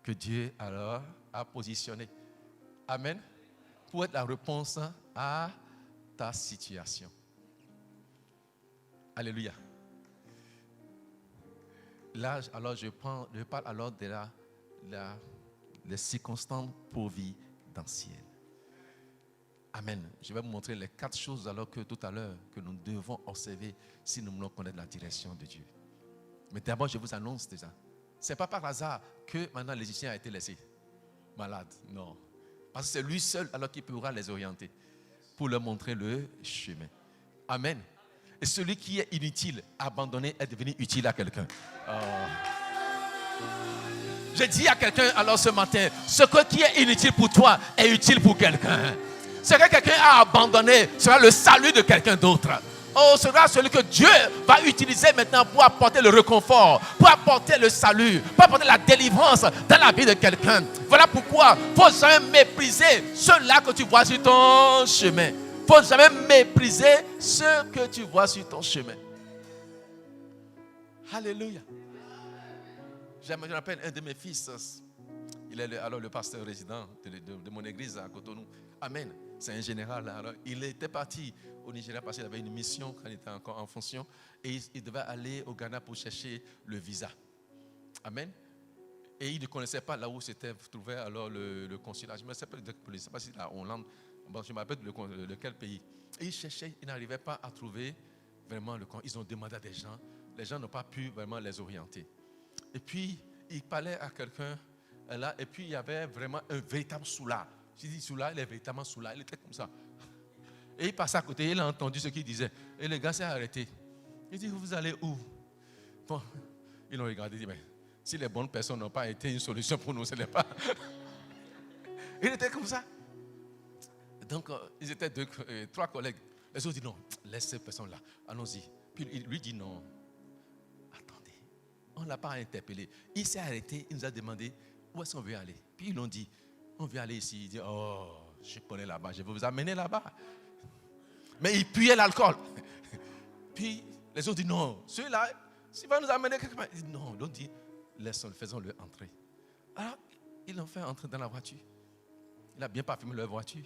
que Dieu alors a positionné. Amen. Pour être la réponse à ta situation. Alléluia. Là, alors je parle alors de les circonstances providentielles. Amen. Je vais vous montrer les 4 choses alors que tout à l'heure que nous devons observer si nous voulons connaître la direction de Dieu. Mais d'abord, je vous annonce déjà, Ce n'est pas par hasard que maintenant l'Égyptien a été laissé malade. Non. Parce que c'est lui seul alors qui pourra les orienter pour leur montrer le chemin. Amen. Et celui qui est inutile, abandonné, est devenu utile à quelqu'un. Oh. J'ai dit à quelqu'un alors ce matin, ce qui est inutile pour toi est utile pour quelqu'un. Ce que quelqu'un a abandonné sera le salut de quelqu'un d'autre. Oh, sera celui que Dieu va utiliser maintenant pour apporter le réconfort, pour apporter le salut, pour apporter la délivrance dans la vie de quelqu'un. Voilà pourquoi il ne faut jamais mépriser ceux-là que tu vois sur ton chemin. Il ne faut jamais mépriser ceux que tu vois sur ton chemin. Alléluia. Je me rappelle un de mes fils, il est alors le pasteur résident de mon église à Cotonou. Amen. C'est un général. Alors, il était parti au Nigeria parce qu'il avait une mission quand il était encore en fonction. Et il devait aller au Ghana pour chercher le visa. Amen. Et il ne connaissait pas là où s'était trouvé alors le consulat. Je ne sais pas si c'est la Hollande. Bon, je ne me rappelle de quel pays. Et il cherchait, il n'arrivait pas à trouver vraiment le consulat. Ils ont demandé à des gens. Les gens n'ont pas pu vraiment les orienter. Et puis, il parlait à quelqu'un là. Et puis, il y avait vraiment un véritable soulard. J'ai dit soulard, il est véritablement soulard. Il était comme ça. Et il passait à côté, il a entendu ce qu'il disait. Et le gars s'est arrêté. Il dit, vous allez où? Bon, ils l'ont regardé, il dit, mais si les bonnes personnes n'ont pas été une solution pour nous, ce n'est pas. Il était comme ça. Donc, ils étaient trois collègues. Les autres disent, non, laisse ces personnes-là, allons-y. Puis il lui dit, non, attendez, on ne l'a pas interpellé. Il s'est arrêté, il nous a demandé, où est-ce qu'on veut aller? Puis ils l'ont dit, on veut aller ici. Il dit, oh, je connais là-bas, je vais vous amener là-bas. Mais il puait l'alcool. Puis les autres disent, non, celui-là, s'il va nous amener quelque part. Il dit, non, l'autre dit, faisons-le entrer. Alors, ils l'ont fait entrer dans la voiture. Il a bien parfumé leur voiture.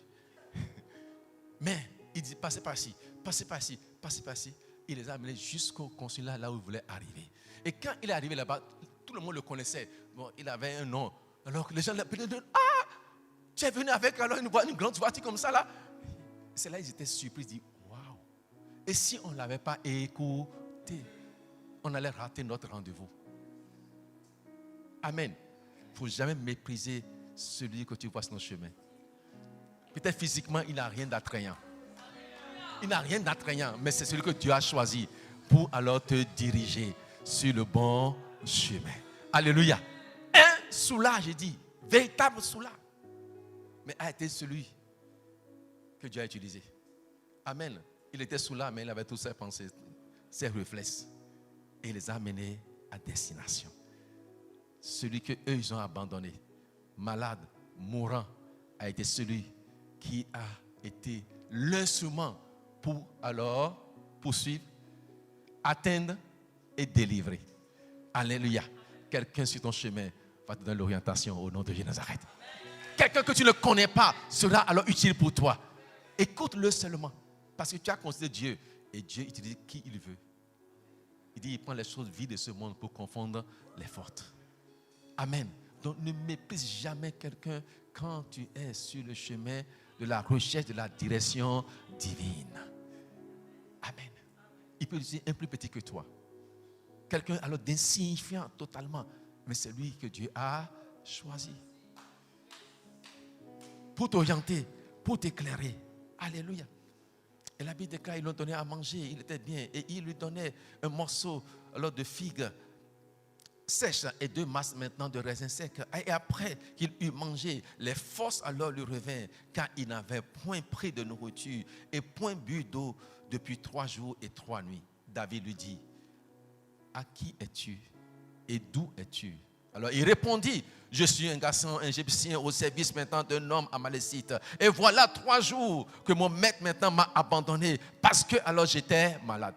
Mais il dit, passez par ici, passez par ici, passez par ici. Il les a amenés jusqu'au consulat là où il voulait arriver. Et quand il est arrivé là-bas, tout le monde le connaissait. Bon, il avait un nom. Alors que les gens l'appelaient, ah, tu es venu avec alors une grande voiture comme ça là. C'est là qu'ils étaient surpris, ils disent, waouh. Et si on ne l'avait pas écouté, on allait rater notre rendez-vous. Amen. Il ne faut jamais mépriser celui que tu vois sur notre chemin. Peut-être physiquement, il n'a rien d'attrayant. Il n'a rien d'attrayant, mais c'est celui que Dieu a choisi pour alors te diriger sur le bon chemin. Alléluia. Un soulard, j'ai dit, véritable soulard, mais a été celui que Dieu a utilisé. Amen. Il était soulard, mais il avait toutes ses pensées, ses réflexes, et il les a amenés à destination. Celui que eux ils ont abandonné, malade, mourant, a été celui qui a été l'instrument pour alors poursuivre, atteindre et délivrer. Alléluia. Quelqu'un sur ton chemin va te donner l'orientation au nom de Jésus de Nazareth. Quelqu'un que tu ne connais pas sera alors utile pour toi. Écoute-le seulement. Parce que tu as considéré Dieu. Et Dieu utilise qui il veut. Il dit, il prend les choses vides de ce monde pour confondre les fortes. Amen. Donc ne méprise jamais quelqu'un quand tu es sur le chemin de la recherche de la direction divine. Amen. Il peut être un plus petit que toi. Quelqu'un alors d'insignifiant totalement. Mais c'est lui que Dieu a choisi. Pour t'orienter, pour t'éclairer. Alléluia. Et la Bible déclare, ils lui ont donné à manger, il était bien. Et il lui donnait un morceau alors, de figue sèche et 2 masses maintenant de raisin sec. Et après qu'il eut mangé, les forces alors lui revinrent, car il n'avait point pris de nourriture et point bu d'eau depuis 3 jours et 3 nuits. David lui dit, à qui es-tu et d'où es-tu? Alors il répondit, je suis un garçon égyptien au service maintenant d'un homme amalécite. Et voilà 3 jours que mon maître maintenant m'a abandonné parce que alors j'étais malade.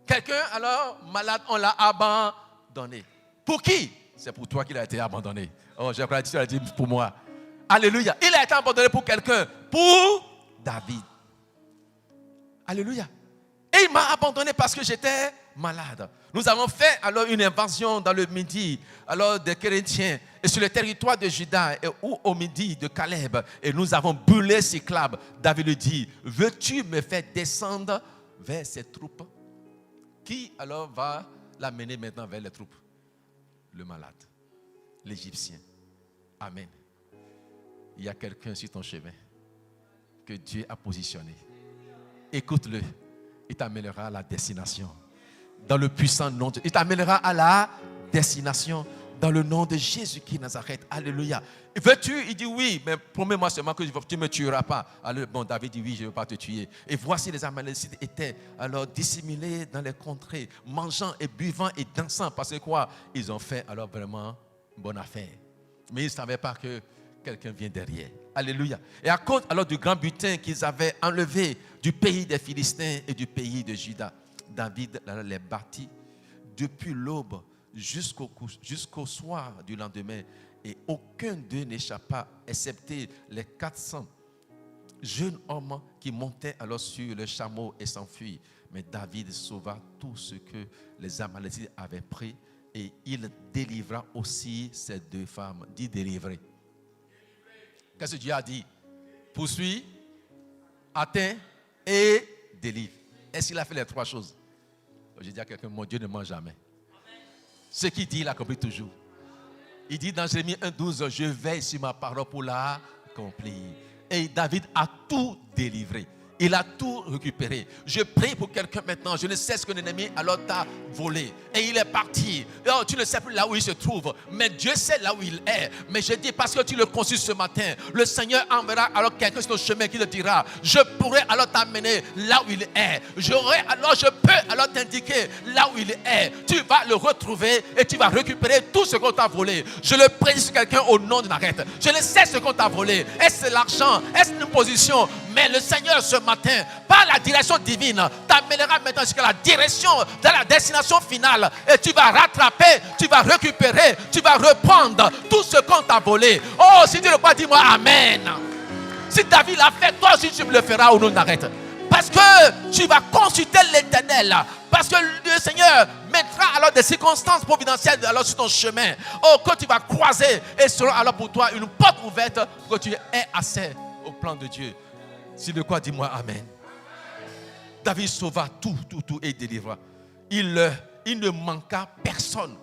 Quelqu'un alors malade, on l'a abandonné. Pour qui? C'est pour toi qu'il a été abandonné. Oh, j'ai crois que tu l'as dit pour moi. Alléluia. Il a été abandonné pour quelqu'un. Pour David. Alléluia. Et il m'a abandonné parce que j'étais malade. Nous avons fait alors une invasion dans le midi, alors des Chrétiens, et sur le territoire de Juda, et au midi de Caleb, et nous avons brûlé Siclab. David lui dit, veux-tu me faire descendre vers ces troupes? Qui alors va l'amener maintenant vers les troupes? le malade, l'Égyptien. Amen. Il y a quelqu'un sur ton chemin que Dieu a positionné. Écoute-le. Il t'amènera à la destination. Dans le puissant nom de Dieu. Il t'amènera à la destination. Dans le nom de Jésus-Christ Nazareth. Alléluia. Veux-tu? Il dit oui, mais promets-moi seulement que tu ne me tueras pas. Alors, bon, David dit oui, je ne veux pas te tuer. Et voici les Amalécites étaient alors dissimulés dans les contrées, mangeant et buvant et dansant. Parce que quoi? Ils ont fait alors vraiment bonne affaire. Mais ils ne savaient pas que quelqu'un vient derrière. Alléluia. Et à cause alors du grand butin qu'ils avaient enlevé du pays des Philistins et du pays de Juda, David les bâtit depuis l'aube jusqu'au soir du lendemain, et aucun d'eux n'échappa, excepté les 400 jeunes hommes qui montaient alors sur le chameau et s'enfuirent. Mais David sauva tout ce que les Amalécites avaient pris, et il délivra aussi ces 2 femmes. Dit délivrer. Qu'est-ce que Dieu a dit? Poursuit, atteint et délivre. Est-ce qu'il a fait les 3 choses? Je dis à quelqu'un, mon Dieu ne ment jamais. Ce qu'il dit, il accomplit toujours. Il dit dans Jérémie 1,12, je veille sur ma parole pour l'accomplir. Et David a tout délivré. Il a tout récupéré. Je prie pour quelqu'un maintenant. Je ne sais ce que l'ennemi alors t'a volé. Et il est parti. Oh, tu ne sais plus là où il se trouve. Mais Dieu sait là où il est. Mais je dis, parce que tu le consultes ce matin, le Seigneur enverra alors quelqu'un sur ton chemin qui te dira, je pourrais alors t'amener là où il est. Je peux alors t'indiquer là où il est. Tu vas le retrouver et tu vas récupérer tout ce qu'on t'a volé. Je le prie sur quelqu'un au nom de Nazareth. Je ne sais ce qu'on t'a volé. Est-ce l'argent? Est-ce une position? Mais le Seigneur ce matin, par la direction divine, t'amènera maintenant jusqu'à la direction de la destination finale. Et tu vas rattraper, tu vas récupérer, tu vas reprendre tout ce qu'on t'a volé. Oh, si tu le crois, dis-moi Amen. Si David l'a fait, toi aussi tu me le feras au nom de Nazareth. Parce que tu vas consulter l'Éternel. Parce que le Seigneur mettra alors des circonstances providentielles alors sur ton chemin. Oh, que tu vas croiser et sera alors pour toi une porte ouverte pour que tu aies accès au plan de Dieu. Si de quoi, dis-moi Amen. David sauva tout et délivra. Il ne manqua personne,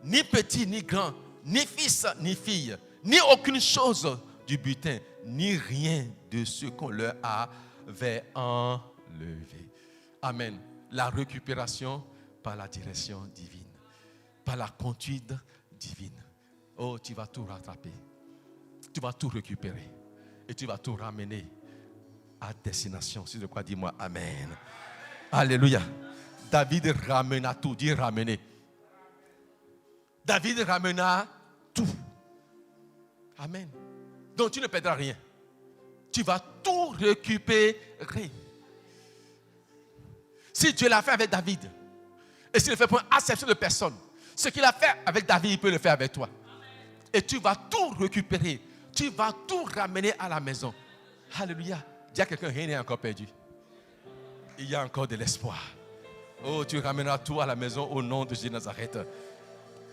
ni petit ni grand, ni fils ni fille, ni aucune chose du butin, ni rien de ce qu'on leur avait enlevé. Amen. La récupération par la direction divine, par la conduite divine. Oh, tu vas tout rattraper, tu vas tout récupérer et tu vas tout ramener à destination. C'est de quoi, dis-moi Amen. Alléluia. David ramena tout. Dis ramener. David ramena tout. Amen. Donc tu ne perdras rien. Tu vas tout récupérer. Si Dieu l'a fait avec David, et s'il ne fait pas acception de personne, ce qu'il a fait avec David, il peut le faire avec toi. Et tu vas tout récupérer. Tu vas tout ramener à la maison. Alléluia. Dis à quelqu'un, rien n'est encore perdu. Il y a encore de l'espoir. Oh, tu ramèneras tout à la maison au nom de Jésus Nazareth.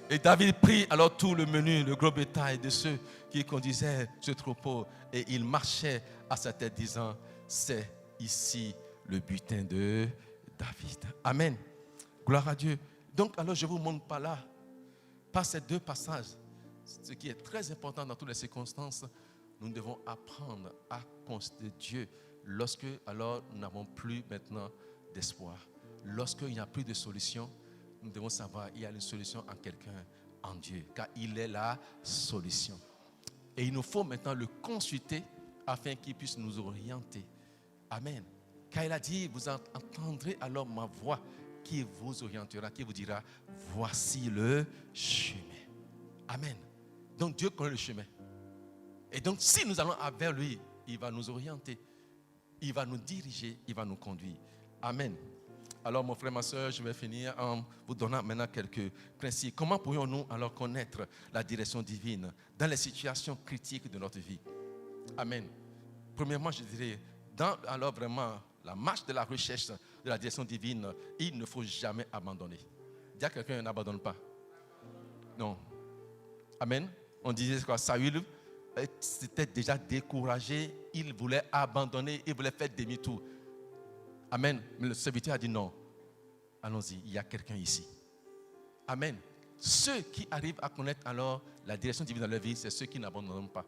Et David prit alors tout le menu, le gros bétail de ceux qui conduisaient ce troupeau. Et il marchait à sa tête disant, c'est ici le butin de David. Amen. Gloire à Dieu. Donc alors je vous montre par là, par ces 2 passages, ce qui est très important dans toutes les circonstances. Nous devons apprendre à considérer Dieu lorsque alors nous n'avons plus maintenant d'espoir. Lorsqu'il n'y a plus de solution, nous devons savoir qu'il y a une solution en quelqu'un, en Dieu, car il est la solution. Et il nous faut maintenant le consulter afin qu'il puisse nous orienter. Amen. Car il a dit, vous entendrez alors ma voix qui vous orientera, qui vous dira, voici le chemin. Amen. Donc Dieu connaît le chemin. Et donc, si nous allons vers lui, il va nous orienter, il va nous diriger, il va nous conduire. Amen. Alors, mon frère, ma soeur, je vais finir en vous donnant maintenant quelques principes. Comment pourrions-nous alors connaître la direction divine dans les situations critiques de notre vie? Amen. Premièrement, je dirais, dans alors vraiment la marche de la recherche de la direction divine, il ne faut jamais abandonner. Dis à quelqu'un, n'abandonne pas. Non. Amen. On disait quoi? Saül s'était déjà découragé, il voulait abandonner, il voulait faire demi-tour. Amen. Mais le serviteur a dit non. Allons-y, il y a quelqu'un ici. Amen. ceux qui arrivent à connaître alors la direction divine dans leur vie, c'est ceux qui n'abandonnent pas.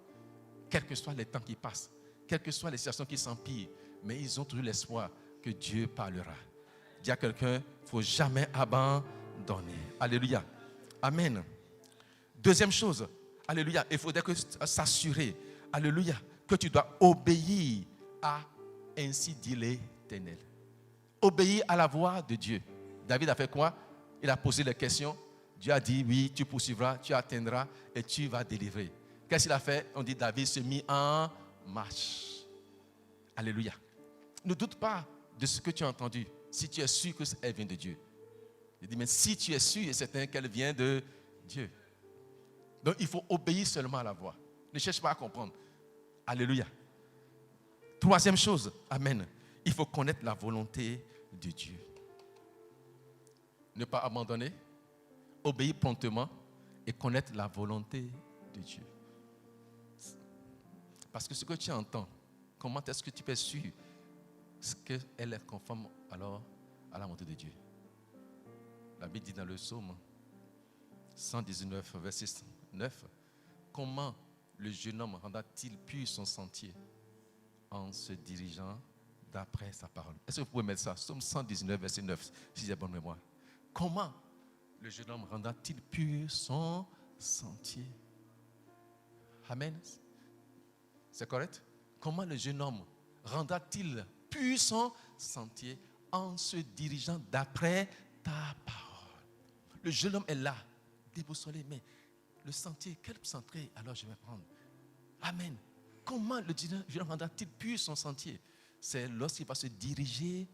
Quels que soient les temps qui passent, quelles que soient les situations qui s'empirent, mais ils ont toujours l'espoir que Dieu parlera. Dis à quelqu'un, il ne faut jamais abandonner. Alléluia. Amen. Deuxième chose, alléluia, il faudrait s'assurer, alléluia, que tu dois obéir à ainsi dit l'Éternel. Obéir à la voix de Dieu. David a fait quoi? Il a posé les questions. Dieu a dit, oui, tu poursuivras, tu atteindras et tu vas délivrer. Qu'est-ce qu'il a fait? On dit, David se mit en marche. Alléluia. Ne doute pas de ce que tu as entendu, si tu es sûr qu'elle vient de Dieu. Il dit, mais si tu es sûr et certain qu'elle vient de Dieu. Donc, il faut obéir seulement à la voix. Ne cherche pas à comprendre. Alléluia. Troisième chose, amen. Il faut connaître la volonté de Dieu. Ne pas abandonner, obéir promptement et connaître la volonté de Dieu. Parce que ce que tu entends, comment est-ce que tu peux être sûr qu'elle est conforme alors à la volonté de Dieu? La Bible dit dans le psaume 119, verset 9, comment le jeune homme rendra-t-il pur son sentier en se dirigeant d'après sa parole? Est-ce que vous pouvez mettre ça? Psaume 119, verset 9, si j'ai bonne mémoire. Comment le jeune homme rendra-t-il pur son sentier? Amen. C'est correct? Comment le jeune homme rendra-t-il pur son sentier en se dirigeant d'après ta parole? Le jeune homme est là, déboussolé, mais le sentier, quel sentier alors je vais prendre? Amen. Comment le jeune homme rendra-t-il pur son sentier? C'est lorsqu'il va se diriger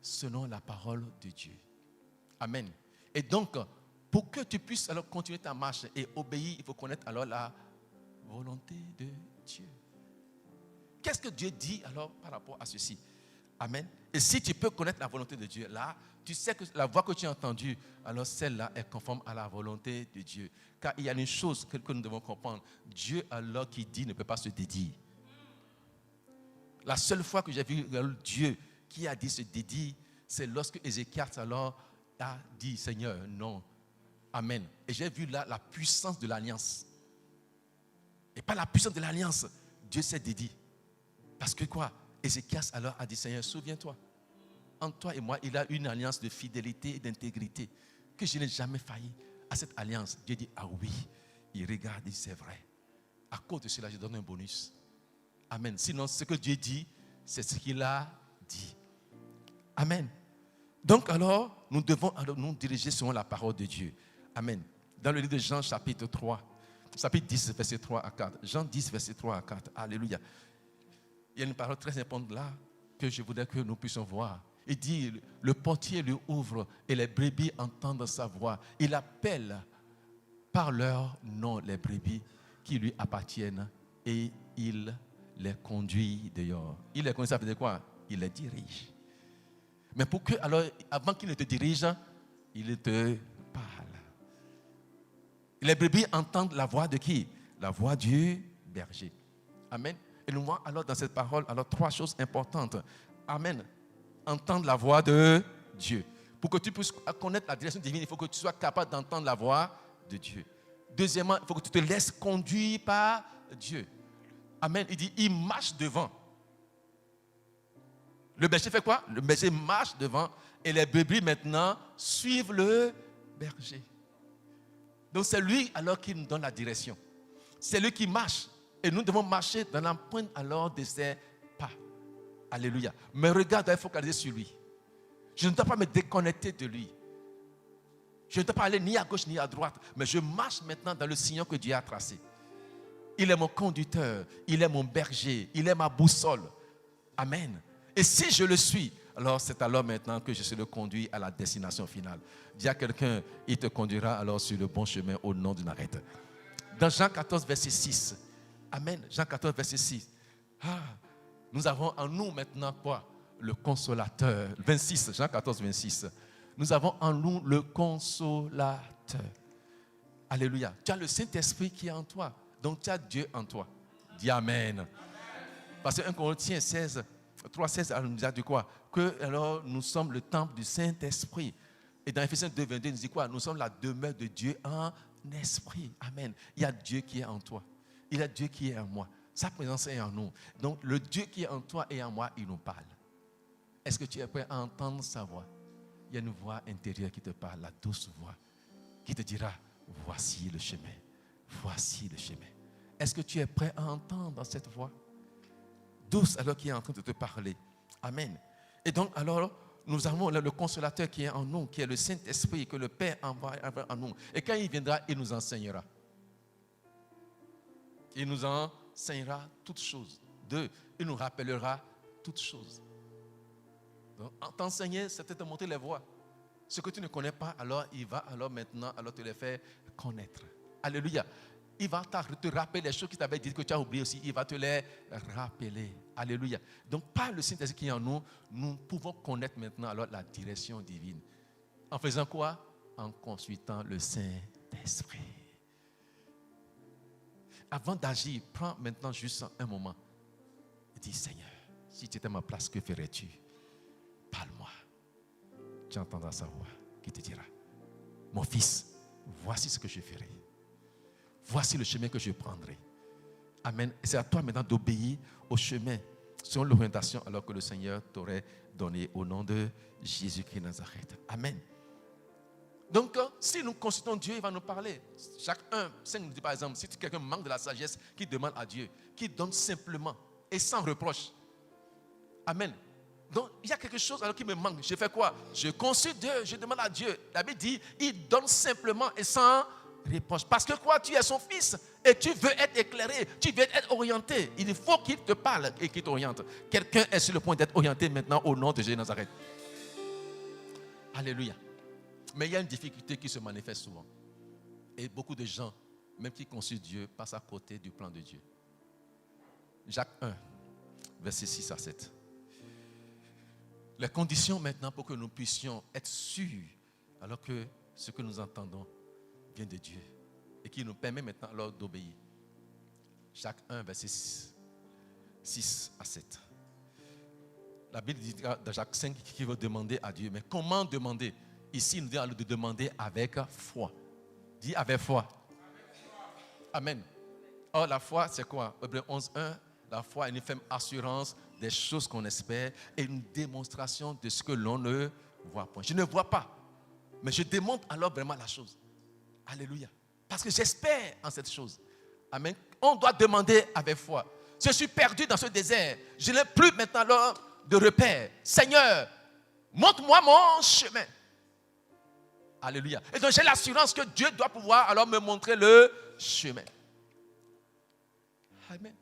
selon la parole de Dieu. Amen. Et donc, pour que tu puisses alors continuer ta marche et obéir, il faut connaître alors la volonté de Dieu. Qu'est-ce que Dieu dit alors par rapport à ceci? Amen. Et si tu peux connaître la volonté de Dieu, là, tu sais que la voix que tu as entendue, alors celle-là est conforme à la volonté de Dieu. Car il y a une chose que nous devons comprendre. Dieu, alors qui dit, ne peut pas se dédier. La seule fois que j'ai vu Dieu qui a dit se dédier, c'est lorsque Ézéchias alors a dit, Seigneur, non. Amen. Et j'ai vu là la puissance de l'alliance. Et par la puissance de l'alliance, Dieu s'est dédié. Parce que quoi? Ézéchias alors a dit, Seigneur, souviens-toi, entre toi et moi, il y a une alliance de fidélité et d'intégrité, que je n'ai jamais failli à cette alliance. Dieu dit, ah oui, il regarde, il dit, c'est vrai. À cause de cela, je donne un bonus. Amen. Sinon, ce que Dieu dit, c'est ce qu'il a dit. Amen. Donc alors, nous devons alors nous diriger selon la parole de Dieu. Amen. Dans le livre de Jean, chapitre 3, chapitre 10, verset 3 à 4. Jean 10, verset 3 à 4. Alléluia. Il y a une parole très importante là que je voudrais que nous puissions voir. Il dit, le portier lui ouvre et les brebis entendent sa voix. Il appelle par leur nom les brebis qui lui appartiennent et il les conduit dehors. Il les conduit, ça veut dire quoi? Il les dirige. Mais pour que, alors, avant qu'il ne te dirige, il te parle. Les brebis entendent la voix de qui? La voix du berger. Amen. Et nous voyons alors dans cette parole, alors trois choses importantes. Amen. Entendre la voix de Dieu. Pour que tu puisses connaître la direction divine, il faut que tu sois capable d'entendre la voix de Dieu. Deuxièmement, il faut que tu te laisses conduire par Dieu. Amen. Il dit, il marche devant. Le berger fait quoi? Le berger marche devant et les brebis maintenant suivent le berger. Donc c'est lui alors qui nous donne la direction. C'est lui qui marche. Et nous devons marcher dans l'empreinte alors de ses pas. Alléluia. Mais regarde, il faut focaliser sur lui. Je ne dois pas me déconnecter de lui. Je ne dois pas aller ni à gauche ni à droite. Mais je marche maintenant dans le sillon que Dieu a tracé. Il est mon conducteur. Il est mon berger. Il est ma boussole. Amen. Et si je le suis, alors c'est alors maintenant que je suis le conduit à la destination finale. Dis à quelqu'un, il te conduira alors sur le bon chemin au nom de Nazareth. Dans Jean 14, verset 6. Amen. Jean 14, verset 6. Nous avons en nous maintenant quoi? Le consolateur. 26, Jean 14, 26. Nous avons en nous le consolateur. Alléluia. Tu as le Saint-Esprit qui est en toi. Donc tu as Dieu en toi. Dis Amen. Parce que 1 Corinthiens 16, 3, 16, nous a dit quoi? Que alors nous sommes le temple du Saint-Esprit. Et dans Ephésiens 2:22, il nous dit quoi? Nous sommes la demeure de Dieu en esprit. Amen. Il y a Dieu qui est en toi. Il y a Dieu qui est en moi. Sa présence est en nous. Donc, le Dieu qui est en toi et en moi, il nous parle. Est-ce que tu es prêt à entendre sa voix? Il y a une voix intérieure qui te parle, la douce voix, qui te dira, voici le chemin. Voici le chemin. Est-ce que tu es prêt à entendre cette voix douce alors qui est en train de te parler? Amen. Et donc, alors, nous avons le consolateur qui est en nous, qui est le Saint-Esprit que le Père envoie en nous. Et quand il viendra, il nous enseignera. Il nous enseignera toutes choses. 2, il nous rappellera toutes choses. Donc, t'enseigner, c'est te montrer les voies. Ce que tu ne connais pas, alors il va alors maintenant alors te les faire connaître. Alléluia. Il va te rappeler les choses qu'il t'avait dit que tu as oublié aussi. Il va te les rappeler. Alléluia. Donc, par le Saint-Esprit qui est en nous, nous pouvons connaître maintenant alors la direction divine. En faisant quoi? En consultant le Saint-Esprit. Avant d'agir, prends maintenant juste un moment. Et dis, Seigneur, si tu étais à ma place, que ferais-tu? Parle-moi. Tu entendras sa voix qui te dira, mon fils, voici ce que je ferai. Voici le chemin que je prendrai. Amen. Et c'est à toi maintenant d'obéir au chemin selon l'orientation alors que le Seigneur t'aurait donné au nom de Jésus-Christ de Nazareth. Amen. Donc, si nous consultons Dieu, il va nous parler. Jacques 1:5 nous dit par exemple, si quelqu'un manque de la sagesse, qu'il demande à Dieu, qu'il donne simplement et sans reproche. Amen. Donc, il y a quelque chose alors qui me manque. Je fais quoi? Je consulte Dieu, je demande à Dieu. La Bible dit, il donne simplement et sans reproche. Parce que quoi? Tu es son fils et tu veux être éclairé, tu veux être orienté. Il faut qu'il te parle et qu'il t'oriente. Quelqu'un est sur le point d'être orienté maintenant au nom de Jésus de Nazareth. Alléluia. Mais il y a une difficulté qui se manifeste souvent. Et beaucoup de gens, même qui consultent Dieu, passent à côté du plan de Dieu. Jacques 1, versets 6 à 7. Les conditions maintenant pour que nous puissions être sûrs, alors que ce que nous entendons vient de Dieu et qui nous permet maintenant alors d'obéir. Jacques 1, verset 6 à 7. La Bible dit dans Jacques 5 qu'il veut demander à Dieu. Mais comment demander? Ici, il nous dit de demander avec foi. Dis avec foi. Amen. Or, la foi, c'est quoi? Hébreux 11:1. La foi est une ferme assurance des choses qu'on espère et une démonstration de ce que l'on ne voit point. Je ne vois pas, mais je démontre alors vraiment la chose. Alléluia. Parce que j'espère en cette chose. Amen. On doit demander avec foi. Je suis perdu dans ce désert. Je n'ai plus maintenant alors de repère. Seigneur, montre-moi mon chemin. Alléluia. Et donc j'ai l'assurance que Dieu doit pouvoir alors me montrer le chemin. Amen.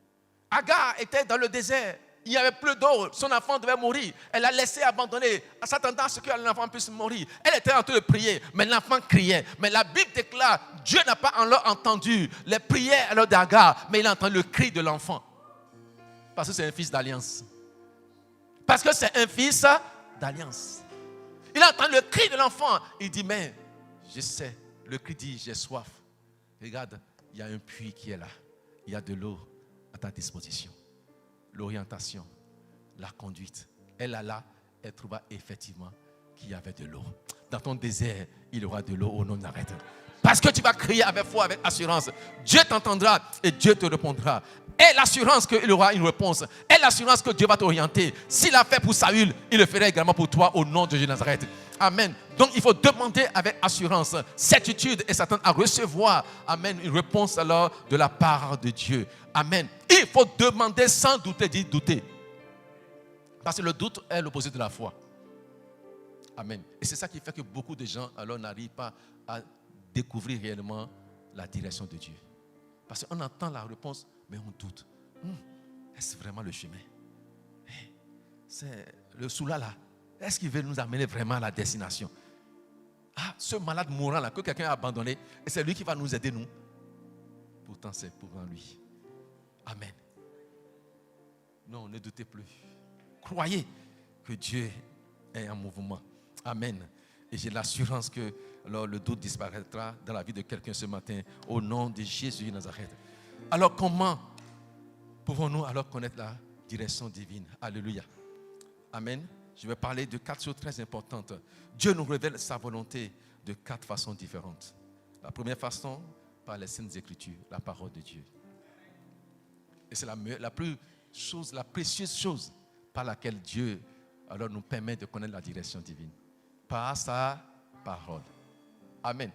Agar était dans le désert. Il n'y avait plus d'eau. Son enfant devait mourir. Elle l'a laissé abandonner en s'attendant à ce que l'enfant puisse mourir. Elle était en train de prier, mais l'enfant criait. Mais la Bible déclare, Dieu n'a pas alors entendu les prières alors d'Agar, mais il a entendu le cri de l'enfant. Parce que c'est un fils d'alliance. Parce que c'est un fils d'alliance. Il a entendu le cri de l'enfant. Il dit, mais je sais. Le cri dit, j'ai soif. Regarde, il y a un puits qui est là. Il y a de l'eau à ta disposition. L'orientation, la conduite. Elle alla, elle trouva effectivement qu'il y avait de l'eau. Dans ton désert, il y aura de l'eau au nom de Nazareth. Parce que tu vas crier avec foi, avec assurance. Dieu t'entendra et Dieu te répondra. Et l'assurance qu'il y aura une réponse. Et l'assurance que Dieu va t'orienter. S'il l'a fait pour Saül, il le ferait également pour toi au nom de Jésus de Nazareth. Amen. Donc il faut demander avec assurance, certitude et s'attendre à recevoir, amen, une réponse alors de la part de Dieu. Amen. Il faut demander sans douter, dit douter. Parce que le doute est l'opposé de la foi. Amen. Et c'est ça qui fait que beaucoup de gens alors n'arrivent pas à découvrir réellement la direction de Dieu. Parce qu'on entend la réponse, mais on doute. Est-ce vraiment le chemin? C'est le soula là. Est-ce qu'il veut nous amener vraiment à la destination? Ah, ce malade mourant là, que quelqu'un a abandonné, et c'est lui qui va nous aider, nous. Pourtant, c'est pour lui. Amen. Non, ne doutez plus. Croyez que Dieu est en mouvement. Amen. Et j'ai l'assurance que alors, le doute disparaîtra dans la vie de quelqu'un ce matin, au nom de Jésus de Nazareth. Alors, comment pouvons-nous alors connaître la direction divine? Alléluia. Amen. je vais parler de 4 choses très importantes. Dieu nous révèle sa volonté de 4 façons différentes. La première façon, par les Saintes Écritures, la parole de Dieu. Et c'est la précieuse chose par laquelle Dieu alors nous permet de connaître la direction divine. Par sa parole. Amen.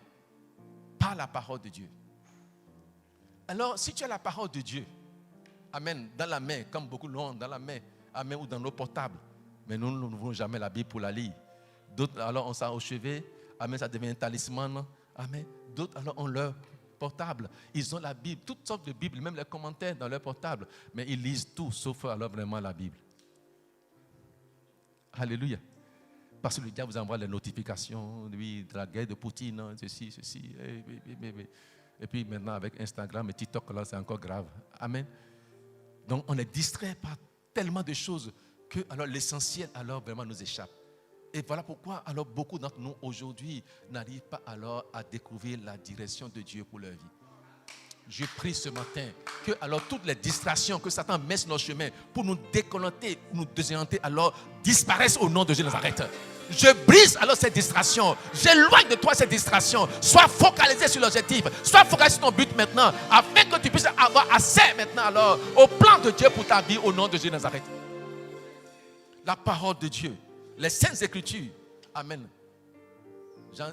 Par la parole de Dieu. Alors, si tu as la parole de Dieu, amen, dans la main, comme beaucoup l'ont dans la main, amen, ou dans nos portables, mais nous n'ouvrons jamais la Bible pour la lire. D'autres, alors, on s'en au chevet, amen, ça devient un talisman, amen. D'autres, alors, ont leur portable. Ils ont la Bible, toutes sortes de Bibles, même les commentaires dans leur portable, mais ils lisent tout, sauf alors vraiment la Bible. Alléluia. Parce que le diable vous envoie les notifications, lui, de la guerre de Poutine, ceci. Et puis maintenant, avec Instagram et TikTok, là, c'est encore grave. Amen. Donc, on est distrait par tellement de choses que alors l'essentiel, alors, vraiment nous échappe. Et voilà pourquoi, alors, beaucoup d'entre nous, aujourd'hui, n'arrivent pas alors à découvrir la direction de Dieu pour leur vie. Je prie ce matin que alors toutes les distractions que Satan met sur notre chemin pour nous déconnecter, nous désorienter, alors disparaissent au nom de Jésus de Nazareth. Je brise alors ces distractions. J'éloigne de toi ces distractions. Sois focalisé sur l'objectif. Sois focalisé sur ton but maintenant, afin que tu puisses avoir accès maintenant alors au plan de Dieu pour ta vie au nom de Jésus de Nazareth. La parole de Dieu, les Saintes Écritures. Amen. Jean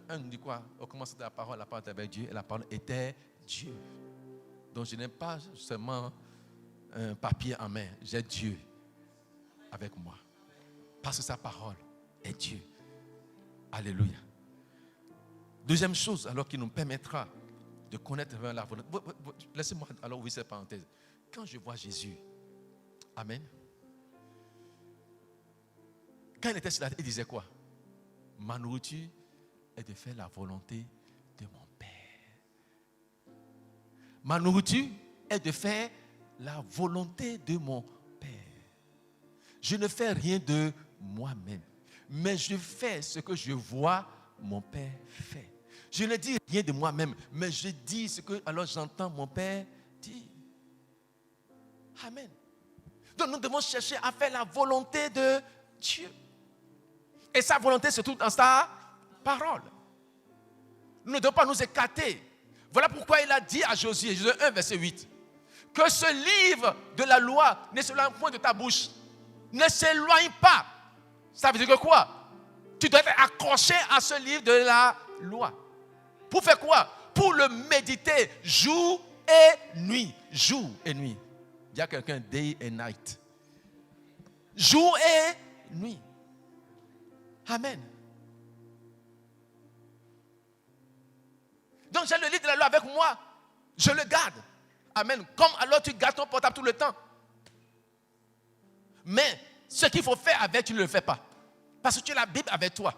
1 dit quoi? Au commencement de la parole était avec Dieu et la parole était Dieu. Donc je n'ai pas seulement un papier en main, j'ai Dieu avec moi. Parce que sa parole est Dieu. Alléluia. Deuxième chose, alors qui nous permettra de connaître la volonté. Laissez-moi alors ouvrir cette parenthèse. Quand je vois Jésus, amen. Quand il était sur la terre, il disait quoi? Ma nourriture est de faire la volonté de mon Père. Ma nourriture est de faire la volonté de mon Père. Je ne fais rien de moi-même, mais je fais ce que je vois mon Père faire. Je ne dis rien de moi-même, mais je dis ce que alors j'entends mon Père dire. Amen. Donc nous devons chercher à faire la volonté de Dieu. Et sa volonté se trouve dans sa parole. Nous ne devons pas nous écarter. Voilà pourquoi il a dit à Josué, Josué 1, verset 8, que ce livre de la loi ne s'éloigne point de ta bouche. Ne s'éloigne pas. Ça veut dire que quoi? Tu dois être accroché à ce livre de la loi. Pour faire quoi? Pour le méditer jour et nuit. Jour et nuit. Il y a quelqu'un, day and night. Jour et nuit. Amen. Donc j'ai le livre de la loi avec moi. Je le garde. Amen. Comme alors tu gardes ton portable tout le temps. Mais ce qu'il faut faire avec, tu ne le fais pas. Parce que tu as la Bible avec toi.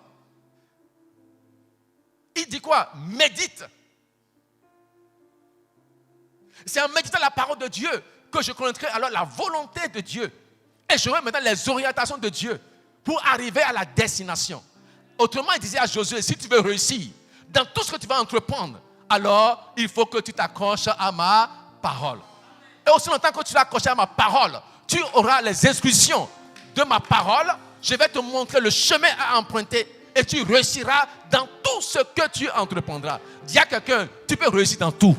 Il dit quoi? Médite. C'est en méditant la parole de Dieu que je connaîtrai alors la volonté de Dieu. Et j'aurai maintenant les orientations de Dieu pour arriver à la destination. Autrement, il disait à Josué, si tu veux réussir dans tout ce que tu vas entreprendre, alors il faut que tu t'accroches à ma parole. Et aussi longtemps que tu t'accroches à ma parole, tu auras les instructions de ma parole. Je vais te montrer le chemin à emprunter et tu réussiras dans tout ce que tu entreprendras. Dis à quelqu'un, tu peux réussir dans tout.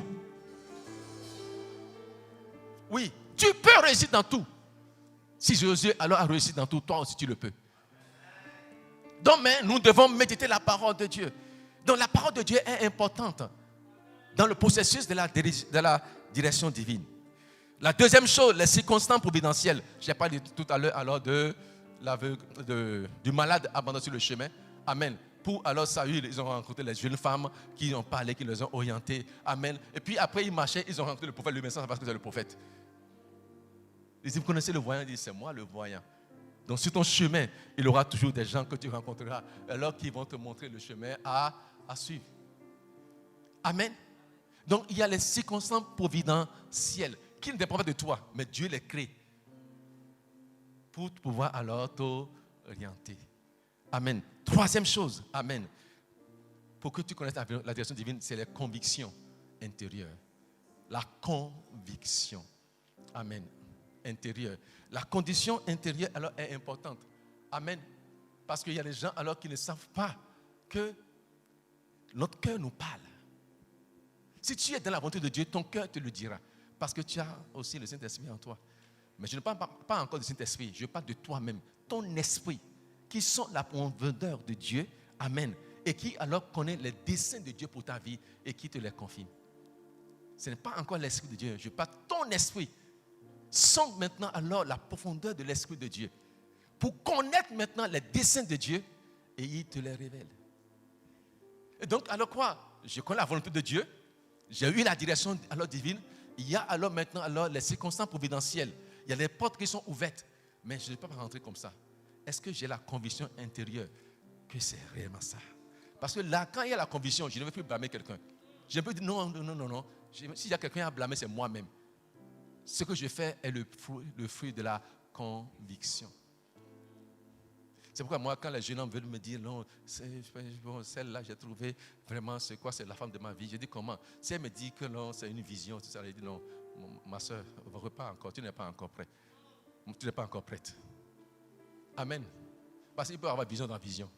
Oui, tu peux réussir dans tout. Si Josué alors a réussi dans tout, toi aussi tu le peux. Donc, mais nous devons méditer la parole de Dieu. Donc, la parole de Dieu est importante dans le processus de la direction divine. La deuxième chose, les circonstances providentielles. J'ai parlé tout à l'heure alors du malade abandonné sur le chemin. Amen. Pour alors Saül, ils ont rencontré les jeunes femmes qui ont parlé, qui les ont orientées. Amen. Et puis après, ils marchaient, ils ont rencontré le prophète lui-même sans savoir que c'est le prophète. Ils disent, vous connaissez le voyant? Ils disent, c'est moi le voyant. Donc sur ton chemin, il y aura toujours des gens que tu rencontreras alors qui vont te montrer le chemin à suivre. Amen. Donc il y a les circonstances providentielles qui ne dépendent pas de toi, mais Dieu les crée pour pouvoir alors t'orienter. Amen. Troisième chose, amen. Pour que tu connaisses la direction divine, c'est les convictions intérieures. La conviction. Amen. Intérieure. La condition intérieure alors est importante. Amen. Parce qu'il y a des gens alors qui ne savent pas que notre cœur nous parle. Si tu es dans la volonté de Dieu, ton cœur te le dira. Parce que tu as aussi le Saint-Esprit en toi. Mais je ne parle pas encore du Saint-Esprit, je parle de toi-même. Ton esprit, qui sont la profondeur de Dieu, amen. Et qui alors connaît les desseins de Dieu pour ta vie et qui te les confirme. Ce n'est pas encore l'Esprit de Dieu, je parle de ton esprit. Sens maintenant alors la profondeur de l'Esprit de Dieu. Pour connaître maintenant les desseins de Dieu et il te les révèle. Et donc alors quoi? Je connais la volonté de Dieu. J'ai eu la direction alors divine. Il y a alors maintenant alors les circonstances providentielles. Il y a les portes qui sont ouvertes. Mais je ne peux pas rentrer comme ça. Est-ce que j'ai la conviction intérieure que c'est réellement ça? Parce que là, quand il y a la conviction, je ne veux plus blâmer quelqu'un. Je peux dire non. S'il y a quelqu'un à blâmer, c'est moi-même. Ce que je fais est le fruit de la conviction. C'est pourquoi moi, quand les jeunes hommes veulent me dire non, celle-là, j'ai trouvé vraiment, c'est quoi, c'est la femme de ma vie. Je dis comment? Si elle me dit que non, c'est une vision, tout ça, elle dit non, ma soeur, repars encore, tu n'es pas encore prêt. Tu n'es pas encore prête. Amen. Parce qu'il peut y avoir vision dans vision.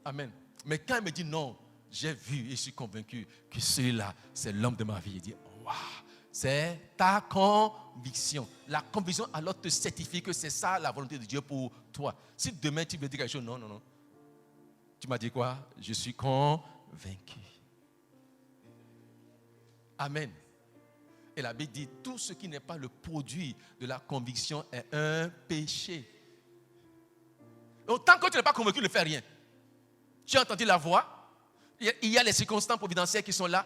Amen. Mais quand elle me dit non, j'ai vu et je suis convaincu que celui-là, c'est l'homme de ma vie. Il dit, waouh, c'est ta conviction. La conviction alors te certifie que c'est ça la volonté de Dieu pour toi. Si demain tu me dis quelque chose, non. Tu m'as dit quoi? Je suis convaincu. Amen. Et la Bible dit, tout ce qui n'est pas le produit de la conviction est un péché. Donc, tant que tu n'es pas convaincu, ne fais rien. Tu as entendu la voix. Il y a les circonstances providentielles qui sont là.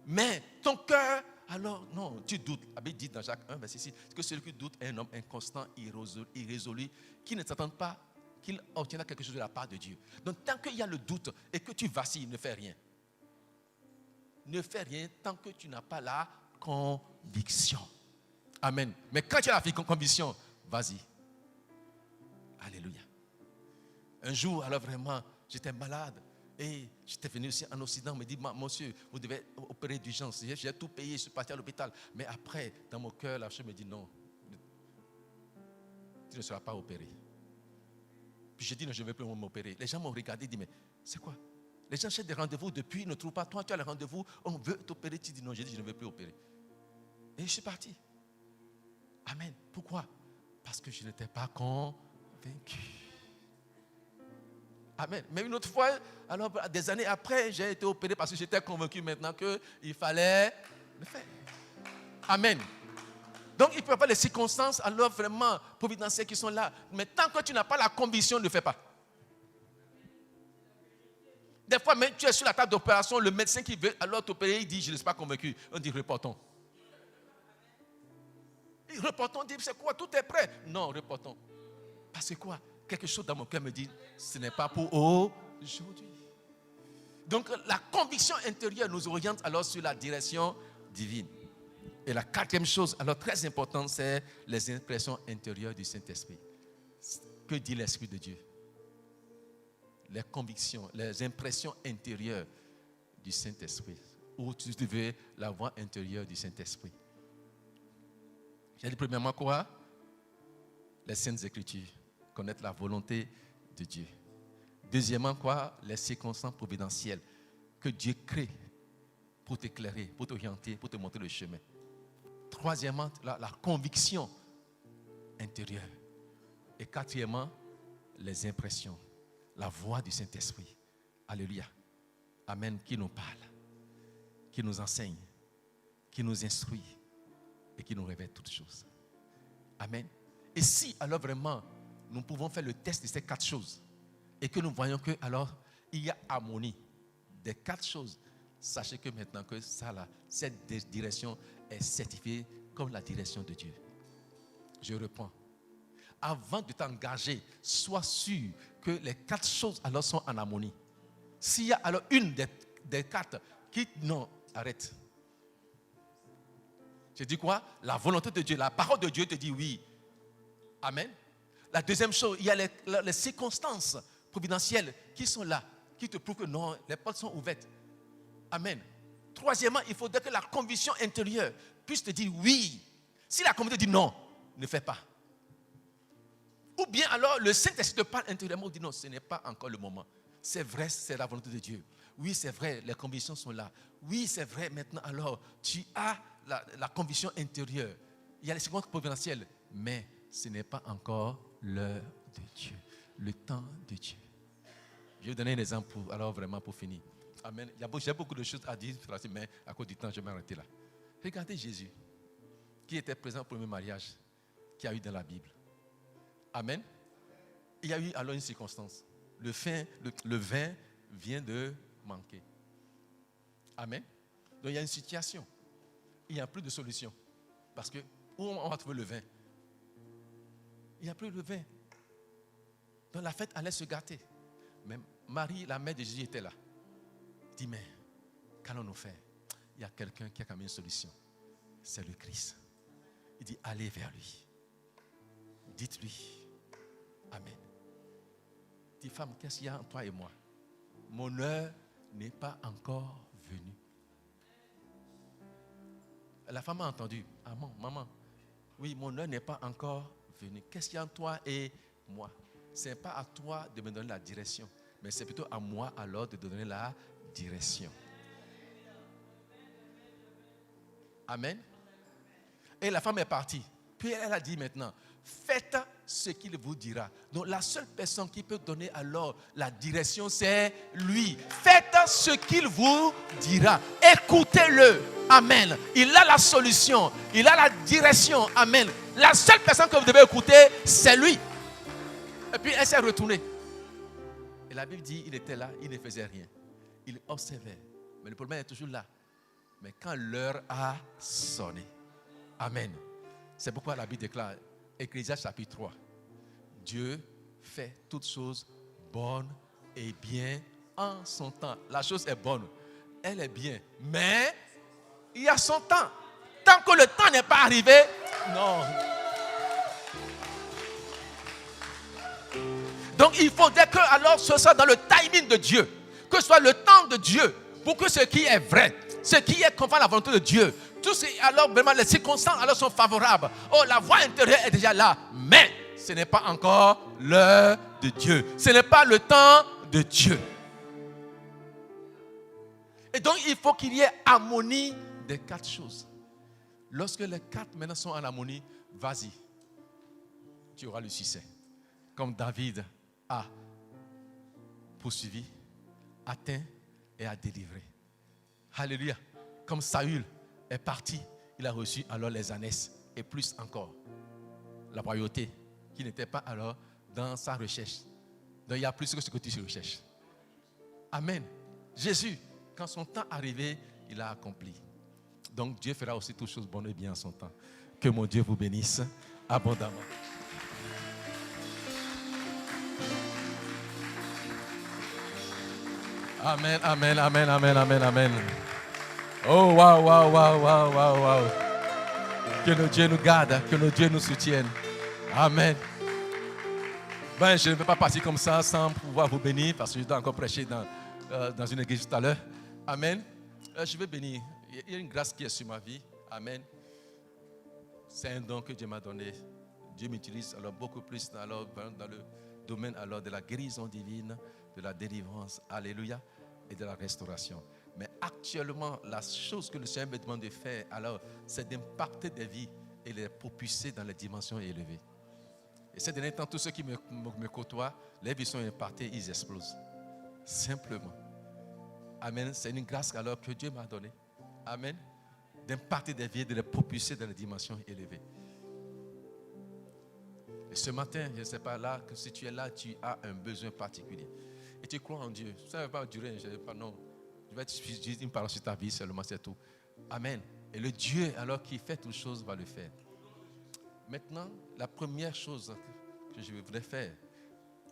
Mais ton cœur, alors, non, tu doutes. La Bible dit dans Jacques 1, verset 6, que celui qui doute est un homme inconstant, irrésolu, qui ne s'attend pas qu'il obtiendra quelque chose de la part de Dieu. Donc, tant qu'il y a le doute et que tu vacilles, ne fais rien. Ne fais rien tant que tu n'as pas la conviction. Amen. Mais quand tu as la conviction, vas-y. Alléluia. Un jour, alors vraiment, j'étais malade. Et j'étais venu aussi en Occident, on me dit, monsieur, vous devez opérer d'urgence. J'ai tout payé, je suis parti à l'hôpital. Mais après, dans mon cœur, la chose me dit, non, tu ne seras pas opéré. Puis j'ai dit, non, je ne vais plus m'opérer. Les gens m'ont regardé et dit, mais c'est quoi? Les gens cherchent des rendez-vous depuis, ils ne trouvent pas. Toi, tu as les rendez-vous, on veut t'opérer. Tu dis, non, j'ai dit, je ne vais plus opérer. Et je suis parti. Amen. Pourquoi? Parce que je n'étais pas convaincu. Amen. Mais une autre fois, alors des années après, j'ai été opéré parce que j'étais convaincu maintenant qu'il fallait le faire. Amen. Donc il peut y avoir les circonstances alors vraiment providentielles qui sont là. Mais tant que tu n'as pas la conviction, ne le fais pas. Des fois, même tu es sur la table d'opération, le médecin qui veut alors t'opérer, il dit, je ne suis pas convaincu. On dit, reportons. Et reportons, on dit, c'est quoi? Tout est prêt. Non, reportons. Parce que quoi? Quelque chose dans mon cœur me dit, ce n'est pas pour aujourd'hui. Donc la conviction intérieure nous oriente alors sur la direction divine. Et la quatrième chose, alors très importante, c'est les impressions intérieures du Saint-Esprit. Que dit l'Esprit de Dieu? Les convictions, les impressions intérieures du Saint-Esprit. Où tu veux la voix intérieure du Saint-Esprit. J'ai dit premièrement quoi? Les Saintes Écritures. Connaître la volonté de Dieu. Deuxièmement, quoi? Les circonstances providentielles que Dieu crée pour t'éclairer, pour t'orienter, pour te montrer le chemin. Troisièmement, la conviction intérieure. Et quatrièmement, les impressions, la voix du Saint-Esprit. Alléluia. Amen. Qui nous parle, qui nous enseigne, qui nous instruit et qui nous révèle toutes choses. Amen. Et si alors vraiment nous pouvons faire le test de ces quatre choses et que nous voyons que alors il y a harmonie des quatre choses, sachez que maintenant que ça là, cette direction est certifiée comme la direction de Dieu. Je reprends. Avant de t'engager, sois sûr que les quatre choses alors sont en harmonie. S'il y a alors une des quatre qui non, arrête. Je dis quoi? La volonté de Dieu, la parole de Dieu te dit oui. Amen. La deuxième chose, il y a les circonstances providentielles qui sont là, qui te prouvent que non, les portes sont ouvertes. Amen. Troisièmement, il faudrait que la conviction intérieure puisse te dire oui. Si la conviction dit non, ne fais pas. Ou bien alors le Saint-Esprit te parle intérieurement, dit non, ce n'est pas encore le moment. C'est vrai, c'est la volonté de Dieu. Oui, c'est vrai, les convictions sont là. Oui, c'est vrai, maintenant alors, tu as la conviction intérieure. Il y a les secondes providentielles, mais ce n'est pas encore l'heure de Dieu, le temps de Dieu. Je vais vous donner un exemple pour finir. Amen. J'ai beaucoup de choses à dire, mais à cause du temps, je vais m'arrêter là. Regardez Jésus, qui était présent au premier mariage qu'il y a eu dans la Bible. Amen. Il y a eu alors une circonstance. Le vin vient de manquer. Amen. Donc il y a une situation. Il n'y a plus de solution. Parce que où on va trouver le vin? Il n'y a plus de vin. Donc la fête allait se gâter. Mais Marie, la mère de Jésus, était là. Elle dit, mais qu'allons-nous faire? Il y a quelqu'un qui a quand même une solution. C'est le Christ. Il dit, allez vers lui. Dites-lui. Amen. Il dit, femme, qu'est-ce qu'il y a entre toi et moi? Mon heure n'est pas encore venue. La femme a entendu. Ah bon, maman, oui, mon heure n'est pas encore venue. Qu'est-ce qu'il y a entre toi et moi? Ce n'est pas à toi de me donner la direction, mais c'est plutôt à moi alors de donner la direction. Amen. Et la femme est partie. Puis elle a dit maintenant, faites ce qu'il vous dira. Donc la seule personne qui peut donner alors la direction, c'est lui. Faites ce qu'il vous dira. Écoutez-le. Amen. Il a la solution. Il a la direction. Amen. La seule personne que vous devez écouter, c'est lui. Et puis elle s'est retournée. Et la Bible dit, il était là, il ne faisait rien. Il observait. Mais le problème est toujours là. Mais quand l'heure a sonné. Amen. C'est pourquoi la Bible déclare, Ecclésiaste chapitre 3, Dieu fait toutes choses bonnes et bien en son temps. La chose est bonne, elle est bien, mais il y a son temps. Tant que le temps n'est pas arrivé, non. Donc il faudrait que alors ce soit dans le timing de Dieu, que ce soit le temps de Dieu, pour que ce qui est vrai, ce qui est conforme à la volonté de Dieu, alors vraiment les circonstances alors sont favorables. Oh, la voie intérieure est déjà là, mais ce n'est pas encore l'heure de Dieu. Ce n'est pas le temps de Dieu. Et donc il faut qu'il y ait harmonie des quatre choses. Lorsque les quatre maintenant sont en harmonie, vas-y, tu auras le succès. Comme David a poursuivi, atteint et a délivré. Alléluia. Comme Saül est parti, il a reçu alors les ânesses et plus encore la royauté qui n'était pas alors dans sa recherche. Donc il y a plus que ce que tu recherches. Amen. Jésus, quand son temps arrivé, il a accompli. Donc Dieu fera aussi toutes choses bonnes et bien en son temps. Que mon Dieu vous bénisse abondamment. Amen, amen, amen, amen, amen, amen. Oh, wow, wow, wow, wow, wow, wow. Que le Dieu nous garde, que le Dieu nous soutienne. Amen. Ben, je ne vais pas passer comme ça sans pouvoir vous bénir parce que je dois encore prêcher dans une église tout à l'heure. Amen. Je vais bénir. Il y a une grâce qui est sur ma vie. Amen. C'est un don que Dieu m'a donné. Dieu m'utilise alors beaucoup plus dans le domaine alors de la guérison divine, de la délivrance. Alléluia. Et de la restauration. Mais actuellement, la chose que le Seigneur me demande de faire, alors, c'est d'impacter des vies et les propulser dans les dimensions élevées. Et ces derniers temps, tous ceux qui me côtoient, les vies sont impactées, ils explosent. Simplement. Amen. C'est une grâce alors que Dieu m'a donnée. Amen. D'impacter des vies et de les propulser dans les dimensions élevées. Et ce matin, je ne sais pas là, que si tu es là, tu as un besoin particulier. Et tu crois en Dieu. Ça ne va pas durer, je ne vais pas, non. Je vais te dire une parole sur ta vie seulement, c'est tout. Amen. Et le Dieu, alors qui fait toutes choses, va le faire. Maintenant, la première chose que je voudrais faire,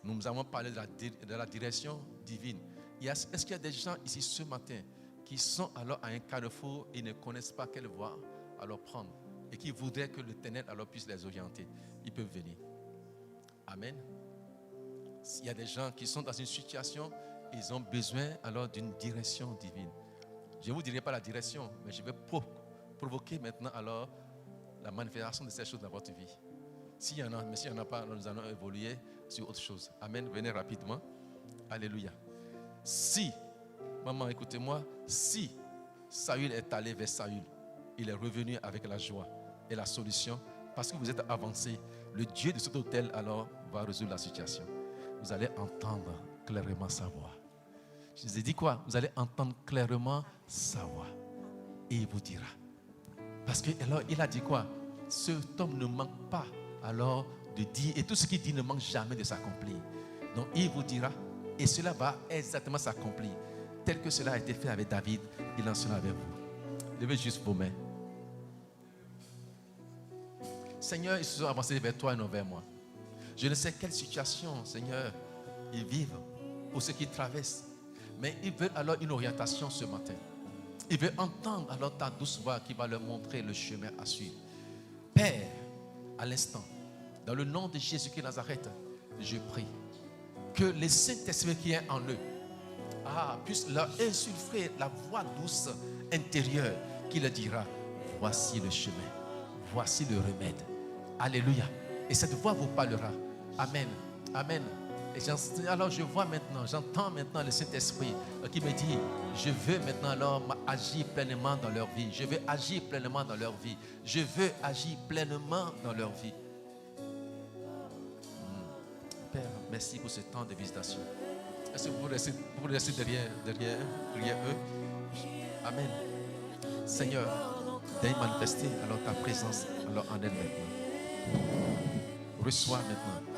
nous avons parlé de la direction divine. Est-ce qu'il y a des gens ici ce matin qui sont alors à un carrefour et ne connaissent pas quelle voie alors prendre et qui voudraient que le ténèbre alors puisse les orienter? Ils peuvent venir. Amen. S'il y a des gens qui sont dans une situation, ils ont besoin alors d'une direction divine. Je ne vous dirai pas la direction, mais je vais provoquer maintenant alors la manifestation de ces choses dans votre vie. S'il y en a, mais s'il n'y en a pas, alors nous allons évoluer sur autre chose. Amen. Venez rapidement. Alléluia. Si, maman, écoutez-moi, si Saül est allé vers Saül, il est revenu avec la joie et la solution, parce que vous êtes avancé, le Dieu de cet hôtel alors va résoudre la situation. Vous allez entendre clairement sa voix. Je vous ai dit quoi? Vous allez entendre clairement sa voix. Et il vous dira. Parce que alors il a dit quoi? Cet homme ne manque pas alors de dire, et tout ce qu'il dit ne manque jamais de s'accomplir. Donc il vous dira, et cela va exactement s'accomplir. Tel que cela a été fait avec David, il en sera avec vous. Levez juste vos mains. Seigneur, ils se sont avancés vers toi et non vers moi. Je ne sais quelle situation, Seigneur, ils vivent ou ce qu'ils traversent. Mais ils veulent alors une orientation ce matin. Ils veulent entendre alors ta douce voix qui va leur montrer le chemin à suivre. Père, à l'instant, dans le nom de Jésus-Christ de Nazareth, je prie que le Saint-Esprit qui est en eux puisse leur insuffler la voix douce intérieure qui leur dira, voici le chemin, voici le remède. Alléluia. Et cette voix vous parlera. Amen. Amen. Et alors je vois maintenant, j'entends maintenant le Saint-Esprit qui me dit, je veux maintenant alors agir pleinement dans leur vie. Je veux agir pleinement dans leur vie. Je veux agir pleinement dans leur vie. Père, merci pour ce temps de visitation. Est-ce que vous restez derrière eux? Amen. Seigneur, d'aller manifester alors ta présence alors en elle maintenant. Reçois maintenant.